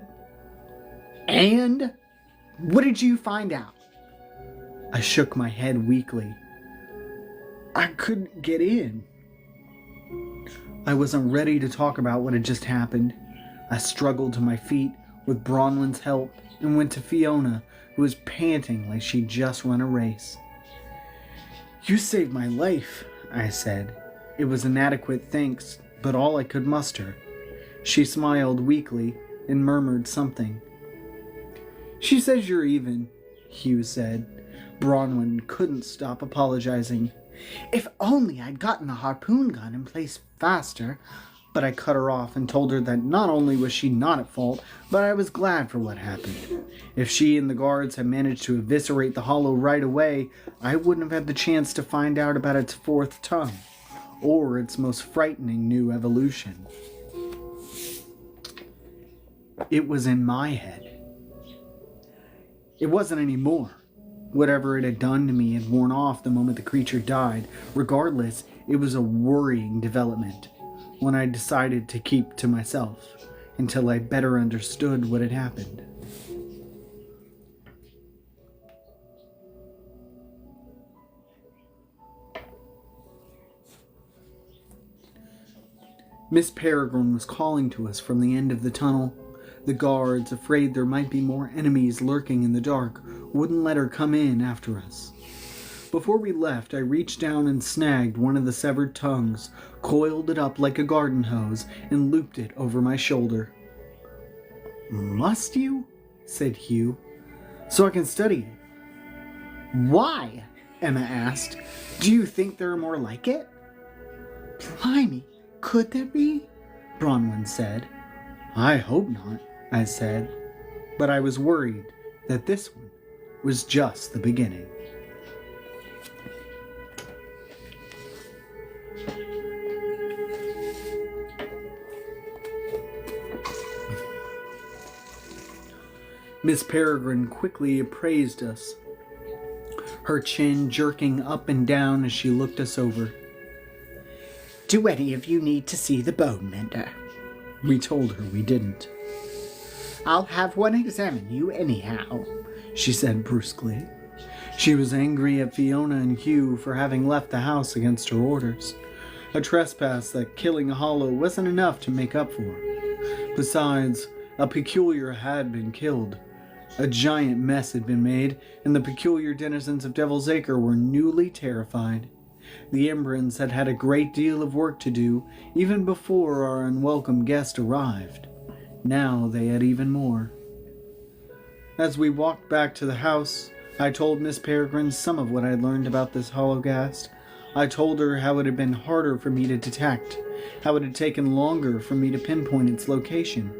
"And what did you find out?" I shook my head weakly. "I couldn't get in." I wasn't ready to talk about what had just happened. I struggled to my feet, with Bronwyn's help, and went to Fiona, who was panting like she'd just run a race. "You saved my life," I said. It was inadequate thanks, but all I could muster. She smiled weakly and murmured something. "She says you're even," Hugh said. Bronwyn couldn't stop apologizing. "If only I'd gotten the harpoon gun in place faster." But I cut her off and told her that not only was she not at fault, but I was glad for what happened. If she and the guards had managed to eviscerate the hollow right away, I wouldn't have had the chance to find out about its fourth tongue, or its most frightening new evolution. It was in my head. It wasn't anymore. Whatever it had done to me had worn off the moment the creature died. Regardless, it was a worrying development, one I decided to keep to myself until I better understood what had happened. Miss Peregrine was calling to us from the end of the tunnel. The guards, afraid there might be more enemies lurking in the dark, wouldn't let her come in after us. Before we left, I reached down and snagged one of the severed tongues, coiled it up like a garden hose, and looped it over my shoulder. "Must you?" said Hugh. "So I can study it." "Why?" Emma asked. "Do you think there are more like it?" "Blimey, could there be?" Bronwyn said. "I hope not," I said. But I was worried that this one was just the beginning. Miss Peregrine quickly appraised us, her chin jerking up and down as she looked us over. "Do any of you need to see the bone mender?" We told her we didn't. "I'll have one examine you anyhow," she said brusquely. She was angry at Fiona and Hugh for having left the house against her orders, a trespass that killing a hollow wasn't enough to make up for. Besides, a peculiar had been killed. A giant mess had been made, and the peculiar denizens of Devil's Acre were newly terrified. The Embrons had had a great deal of work to do, even before our unwelcome guest arrived. Now they had even more. As we walked back to the house, I told Miss Peregrine some of what I had learned about this hologhast. I told her how it had been harder for me to detect, how it had taken longer for me to pinpoint its location.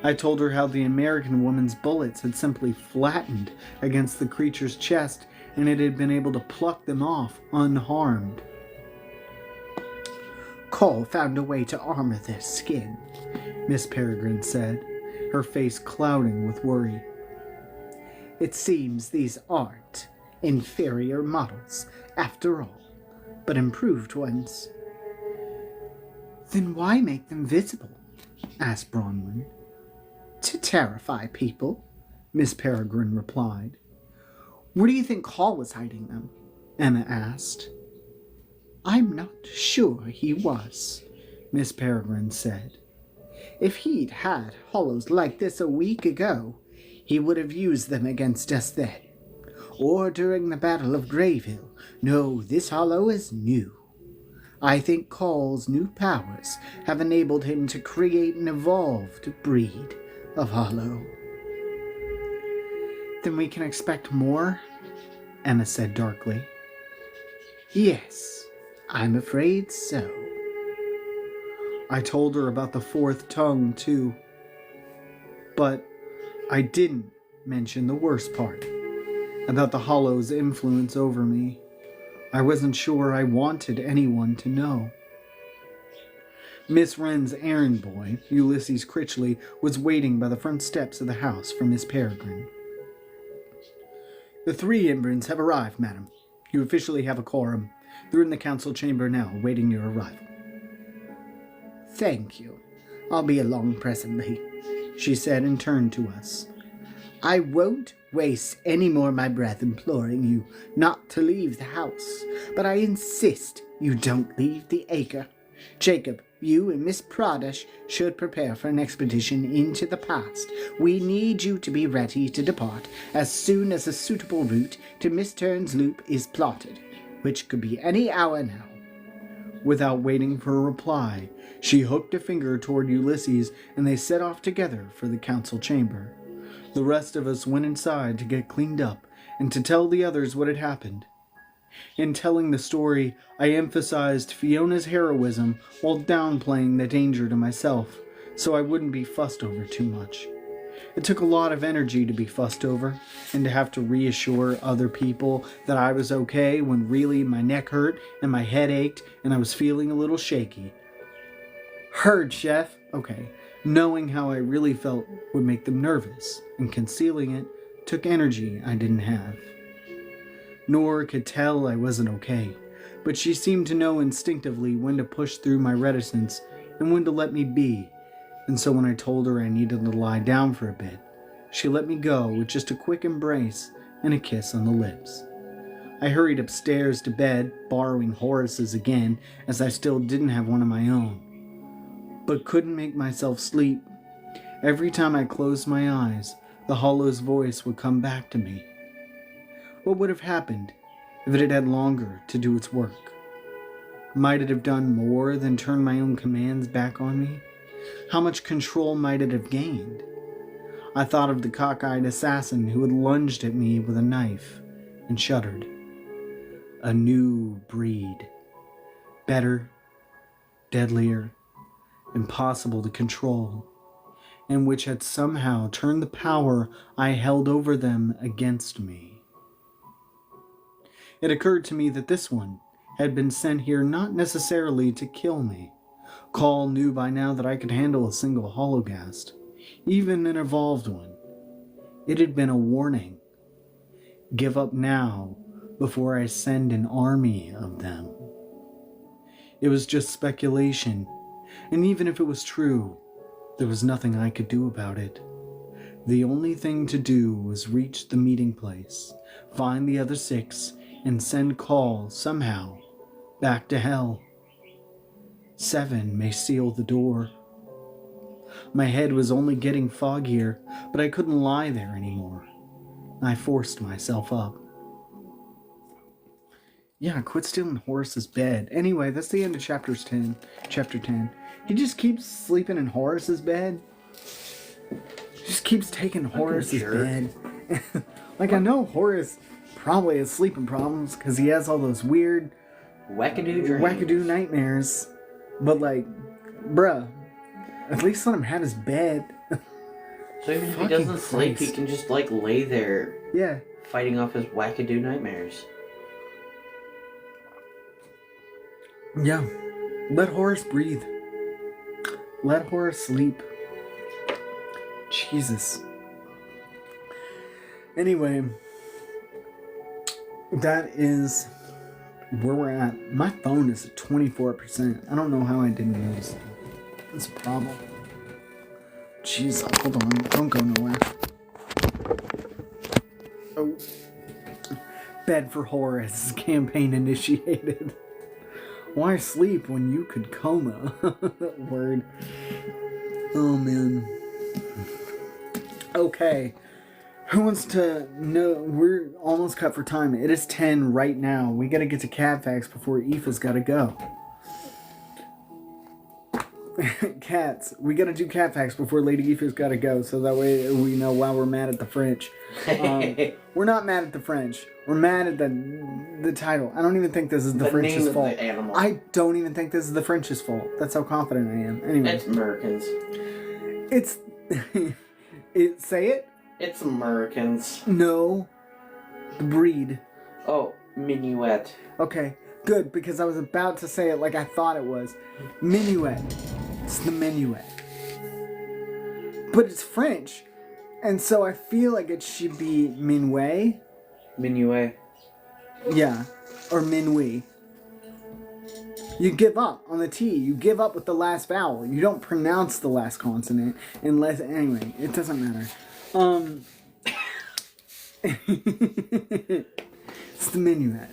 I told her how the American woman's bullets had simply flattened against the creature's chest, and it had been able to pluck them off unharmed. "Cole found a way to armor their skin," Miss Peregrine said, her face clouding with worry. "It seems these aren't inferior models, after all, but improved ones." "Then why make them visible?" asked Bronwyn. "To terrify people," Miss Peregrine replied. "Where do you think Hall was hiding them?" Emma asked. "I'm not sure he was," Miss Peregrine said. "If he'd had hollows like this a week ago, he would have used them against us then. Or during the Battle of Greyville. No, this hollow is new. I think Call's new powers have enabled him to create an evolved breed of hollow." "Then we can expect more?" Emma said darkly. "Yes, I'm afraid so." I told her about the fourth tongue, too. But I didn't mention the worst part, about the hollow's influence over me. I wasn't sure I wanted anyone to know. Miss Wren's errand boy, Ulysses Critchley, was waiting by the front steps of the house for Miss Peregrine. "The 3 Embrons have arrived, madam. You officially have a quorum. They're in the council chamber now, awaiting your arrival." "Thank you. I'll be along presently," she said and turned to us. "I won't waste any more of my breath imploring you not to leave the house, but I insist you don't leave the acre. Jacob, you and Miss Pradesh should prepare for an expedition into the past. We need you to be ready to depart as soon as a suitable route to Miss Turn's Loop is plotted, which could be any hour now. Without waiting for a reply, she hooked a finger toward Ulysses, and they set off together for the council chamber. The rest of us went inside to get cleaned up and to tell the others what had happened. In telling the story, I emphasized Fiona's heroism while downplaying the danger to myself, so I wouldn't be fussed over too much. It took a lot of energy to be fussed over, and to have to reassure other people that I was okay when really my neck hurt and my head ached and I was feeling a little shaky. Heard, Chef. Okay. Knowing how I really felt would make them nervous, and concealing it took energy I didn't have. Nora could tell I wasn't okay, but she seemed to know instinctively when to push through my reticence and when to let me be, and so when I told her I needed to lie down for a bit, she let me go with just a quick embrace and a kiss on the lips. I hurried upstairs to bed, borrowing Horace's again, as I still didn't have one of my own, but couldn't make myself sleep. Every time I closed my eyes, the Hollow's voice would come back to me. What would have happened if it had had longer to do its work? Might it have done more than turn my own commands back on me? How much control might it have gained? I thought of the cockeyed assassin who had lunged at me with a knife and shuddered. A new breed. Better, deadlier, impossible to control, and which had somehow turned the power I held over them against me. It occurred to me that this one had been sent here not necessarily to kill me. Call knew by now that I could handle a single hologast, even an evolved one. It had been a warning. Give up now before I send an army of them. It was just speculation, and even if it was true, there was nothing I could do about it. The only thing to do was reach the meeting place, find the other 6, and send Call somehow back to hell. 7 may seal the door. My head was only getting foggier, but I couldn't lie there anymore. I forced myself up. Yeah, quit stealing Horace's bed. Anyway, that's the end of chapter 10. He just keeps sleeping in Horace's bed. He just keeps taking Horace's bed. Like, I know Horace probably has sleeping problems because he has all those weird wackadoo nightmares. But, like, bruh, at least let him have his bed. So even if he doesn't sleep, he can just, like, lay there. Yeah. Fighting off his wackadoo nightmares. Yeah. Let Horace breathe. Let Horace sleep. Jesus. Anyway, that is where we're at. My phone is at 24%. I don't know how I didn't notice that. That's a problem. Jeez, hold on. Don't go nowhere. Oh. Bed for Horace. Campaign initiated. Why sleep when you could coma? Word. Oh, man. Okay. Who wants to know? We're almost cut for time. It is 10 right now. We gotta get to Cat Facts before Aoife's gotta go. Cats. We gotta do Cat Facts before Lady Aoife's gotta go, so that way we know why we're mad at the French. We're not mad at the French. We're mad at the title. I don't even think this is the French's fault. The animal. I don't even think this is the French's fault. That's how confident I am. Anyway. It's Americans. It's... Say it? It's Americans. No. The breed. Oh, Minuet. Okay, good, because I was about to say it like I thought it was. Minuet. It's the Minuet. But it's French, and so I feel like it should be Minuet. Minuet. Yeah, or Minuit. You give up on the T. You give up with the last vowel. You don't pronounce the last consonant unless... Anyway, it doesn't matter. It's the Minuet.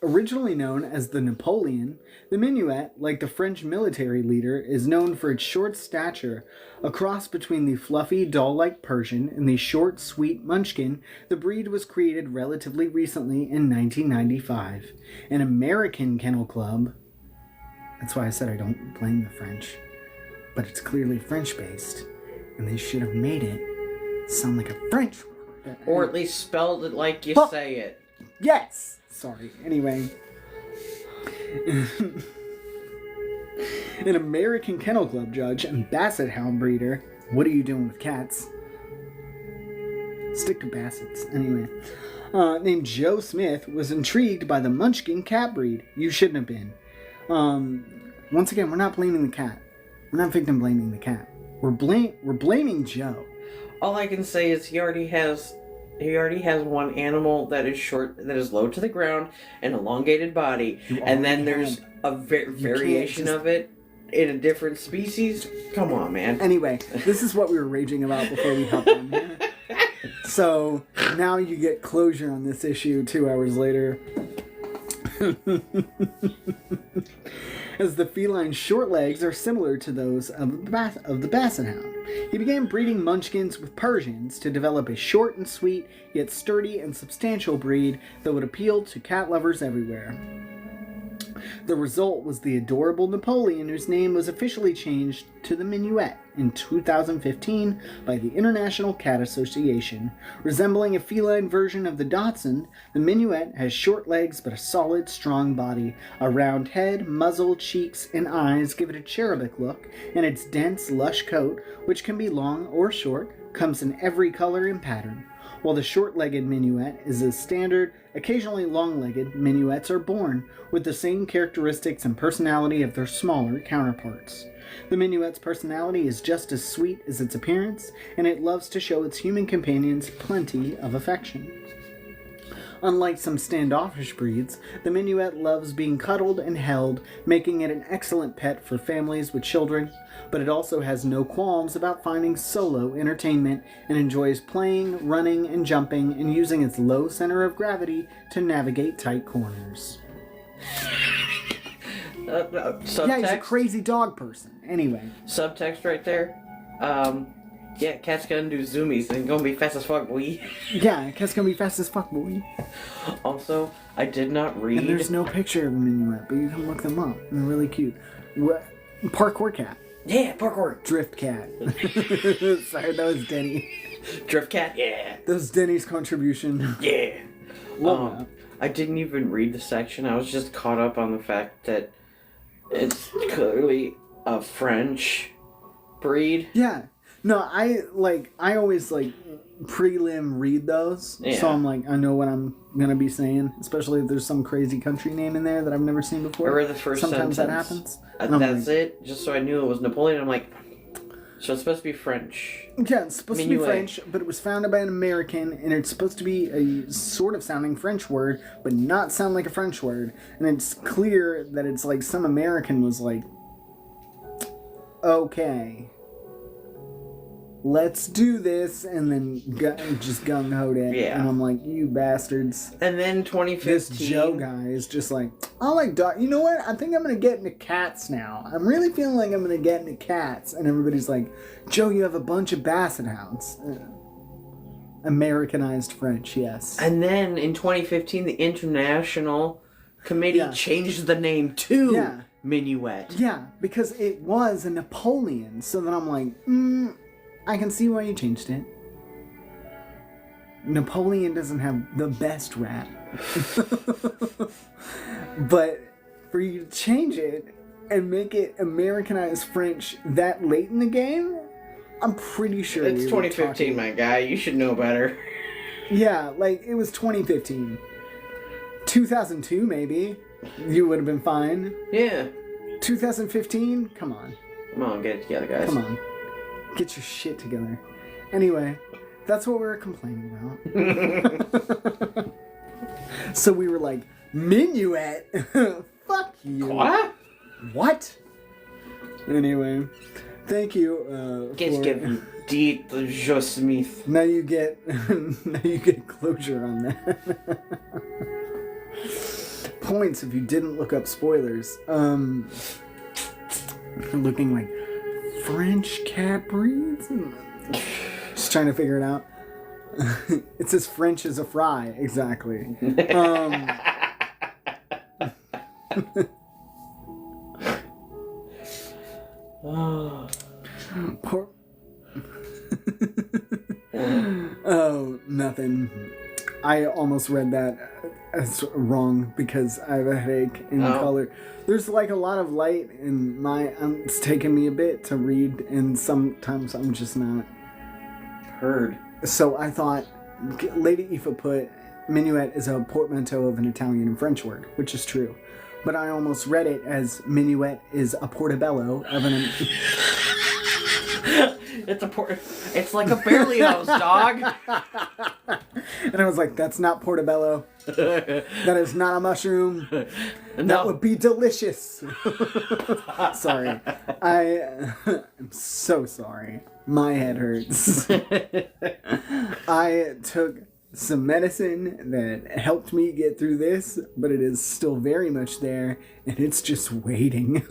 Originally known as the Napoleon, the minuet, like the French military leader, is known for its short stature. A cross between the fluffy, doll-like Persian and the short, sweet Munchkin, the breed was created relatively recently in 1995. An American kennel club. That's why I said I don't blame the French. But it's clearly French-based, and they should have made it sound like a French word. Or at least spelled it like you say it. Yes! Sorry. Anyway. An American Kennel Club judge and Basset Hound breeder. What are you doing with cats? Stick to Bassets. Anyway. Named Joe Smith was intrigued by the Munchkin cat breed. You shouldn't have been. Once again, we're not blaming the cat. We're not victim blaming the cat. We're blaming Joe. All I can say is he already has one animal that is short, that is low to the ground, an elongated body, and then there's a variation of it in a different species. Come on, man. Anyway, this is what we were raging about before we hopped on here. So now you get closure on this issue 2 hours later. As the feline's short legs are similar to those of the Basset Hound. He began breeding Munchkins with Persians to develop a short and sweet, yet sturdy and substantial breed that would appeal to cat lovers everywhere. The result was the adorable Napoleon, whose name was officially changed to the Minuet in 2015 by the International Cat Association. Resembling a feline version of the Dachshund, the Minuet has short legs but a solid, strong body. A round head, muzzle, cheeks, and eyes give it a cherubic look, and its dense, lush coat, which can be long or short, comes in every color and pattern. While the short-legged Minuet is a standard, occasionally long-legged Minuets are born with the same characteristics and personality of their smaller counterparts. The Minuet's personality is just as sweet as its appearance, and it loves to show its human companions plenty of affection. Unlike some standoffish breeds, the Minuet loves being cuddled and held, making it an excellent pet for families with children, but it also has no qualms about finding solo entertainment and enjoys playing, running, and jumping and using its low center of gravity to navigate tight corners. Subtext? Yeah, he's a crazy dog person. Anyway. Subtext right there. Yeah, cat's gonna do zoomies and gonna be fast as fuck, boy. Yeah, cat's gonna be fast as fuck, boy. Also, I did not read. And there's no picture of a Minuet, but you can look them up. They're really cute. Parkour cat. Yeah, parkour. Drift cat. Sorry, that was Denny. Drift cat? Yeah. That was Denny's contribution. Yeah. Love that. I didn't even read the section. I was just caught up on the fact that it's clearly a French breed. Yeah. No, I always prelim read those. Yeah. So I'm like, I know what I'm gonna be saying, especially if there's some crazy country name in there that I've never seen before. I read the first Sometimes sentence. that happens. That's it, just so I knew it was Napoleon. I'm like, so it's supposed to be French. Yeah, it's supposed to be Minuet. French, but it was founded by an American, and it's supposed to be a sort of sounding French word, but not sound like a French word. And it's clear that it's like some American was like, okay, let's do this, and then just gung-hoed it. Yeah. And I'm like, you bastards. And then 2015. This Joe guy is just like, I like dog. You know what? I think I'm going to get into cats now. I'm really feeling like I'm going to get into cats. And everybody's like, Joe, you have a bunch of Basset Hounds. Americanized French, yes. And then in 2015, the International Committee changed the name to Minuet. Yeah, because it was a Napoleon. So then I'm like, I can see why you changed it. Napoleon doesn't have the best rap. But for you to change it and make it Americanized French that late in the game, I'm pretty sure It's 2015, my guy. You should know better. Yeah, it was 2015. 2002, maybe. You would have been fine. Yeah. 2015? Come on. Come on, get it together, guys. Come on. Get your shit together. Anyway, that's what we were complaining about. So we were like, Minuet? Fuck you. What? What? Anyway, thank you Just for... give him Deet the Joe Smith. Now you get closure on that. points if you didn't look up spoilers. Looking like French cat breeds. Just trying to figure it out. It says French is a fry, exactly. Poor... Oh, nothing. I almost read that as wrong because I have a headache in color. There's like a lot of light in my... it's taken me a bit to read, and sometimes I'm just not... Heard. So I thought Lady Aoife put minuet is a portmanteau of an Italian and French word, which is true. But I almost read it as minuet is a portobello of an... It's like a Berlioz, dog. And I was like, that's not portobello. That is not a mushroom. No. That would be delicious. Sorry. I'm so sorry. My head hurts. I took some medicine that helped me get through this, but it is still very much there, and it's just waiting.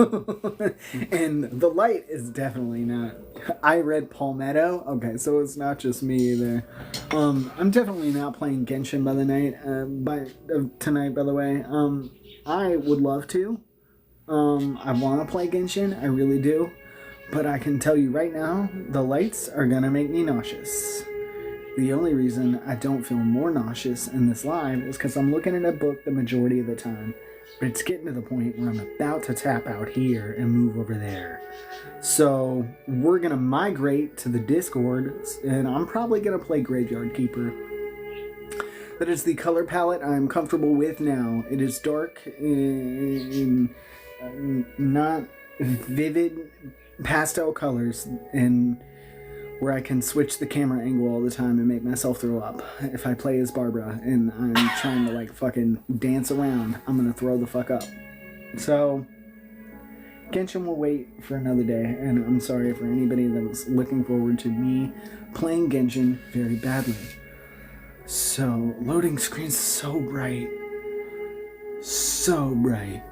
And the light is definitely not. I read Palmetto. Okay, so it's not just me either. I'm definitely not playing Genshin tonight, by the way. I would love to. I want to play Genshin, I really do. But I can tell you right now, the lights are gonna make me nauseous. The only reason I don't feel more nauseous in this live is because I'm looking at a book the majority of the time, but it's getting to the point where I'm about to tap out here and move over there. So we're going to migrate to the Discord, and I'm probably going to play Graveyard Keeper. That is the color palette I'm comfortable with now. It is dark in not vivid pastel colors, and where I can switch the camera angle all the time and make myself throw up. If I play as Barbara and I'm trying to like fucking dance around, I'm gonna throw the fuck up. So, Genshin will wait for another day, and I'm sorry for anybody that was looking forward to me playing Genshin very badly. So, loading screen's so bright. So bright.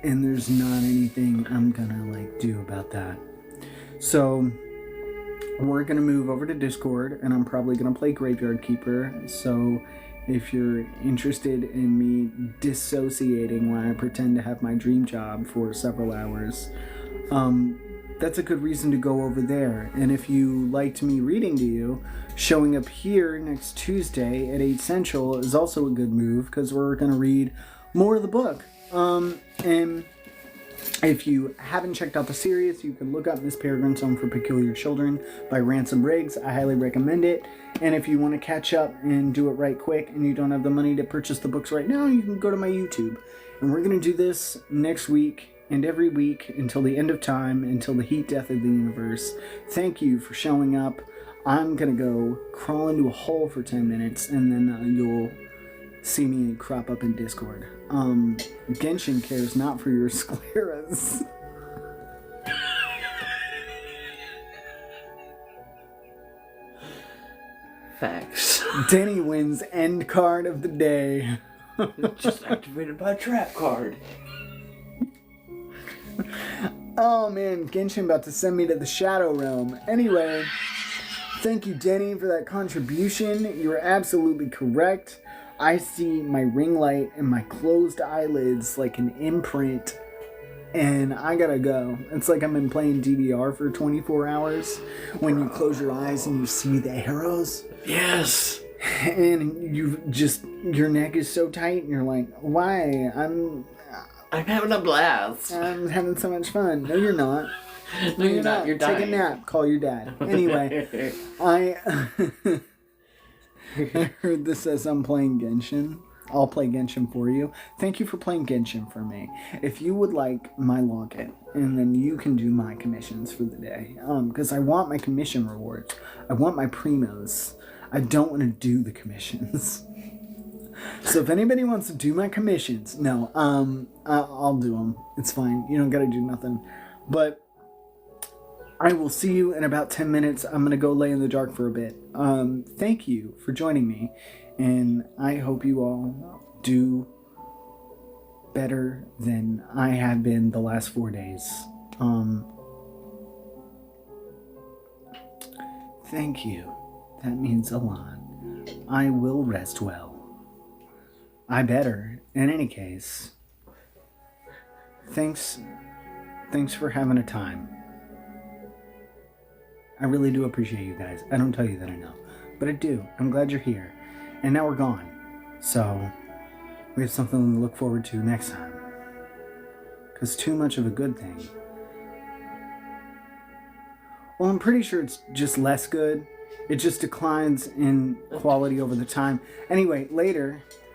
And there's not anything I'm gonna like do about that. So, we're going to move over to Discord, and I'm probably going to play Graveyard Keeper, so if you're interested in me dissociating while I pretend to have my dream job for several hours, that's a good reason to go over there. And if you liked me reading to you, showing up here next Tuesday at 8 Central is also a good move, because we're going to read more of the book. And if you haven't checked out the series, you can look up Miss Peregrine's Home for Peculiar Children by Ransom Briggs. I highly recommend it. And if you want to catch up and do it right quick and you don't have the money to purchase the books right now, you can go to my YouTube. And we're going to do this next week and every week until the end of time, until the heat death of the universe. Thank you for showing up. I'm going to go crawl into a hole for 10 minutes, and then you'll see me crop up in Discord. Genshin cares not for your scleras. Facts. Denny wins end card of the day. Just activated by trap card. Oh man, Genshin about to send me to the Shadow Realm. Anyway, thank you, Denny, for that contribution. You were absolutely correct. I see my ring light and my closed eyelids like an imprint, and I gotta go. It's like I've been playing DDR for 24 hours when you close your eyes and you see the arrows. Yes. And your neck is so tight and you're like, why? I'm having a blast. I'm having so much fun. No, you're not. No, you're not. You're dying. Take a nap. Call your dad. Anyway, I heard this says I'm playing Genshin. I'll play Genshin for you. Thank you for playing Genshin for me. If you would like my login, and then you can do my commissions for the day. Because I want my commission rewards. I want my primos. I don't want to do the commissions. So if anybody wants to do my commissions, no, I'll do them. It's fine. You don't got to do nothing. But I will see you in about 10 minutes. I'm going to go lay in the dark for a bit. Thank you for joining me. And I hope you all do better than I have been the last 4 days. Thank you. That means a lot. I will rest well. I better. In any case, thanks for having a time. I really do appreciate you guys. I don't tell you that enough, but I do. I'm glad you're here. And now we're gone. So, we have something to look forward to next time. Because too much of a good thing. Well, I'm pretty sure it's just less good. It just declines in quality over the time. Anyway, later,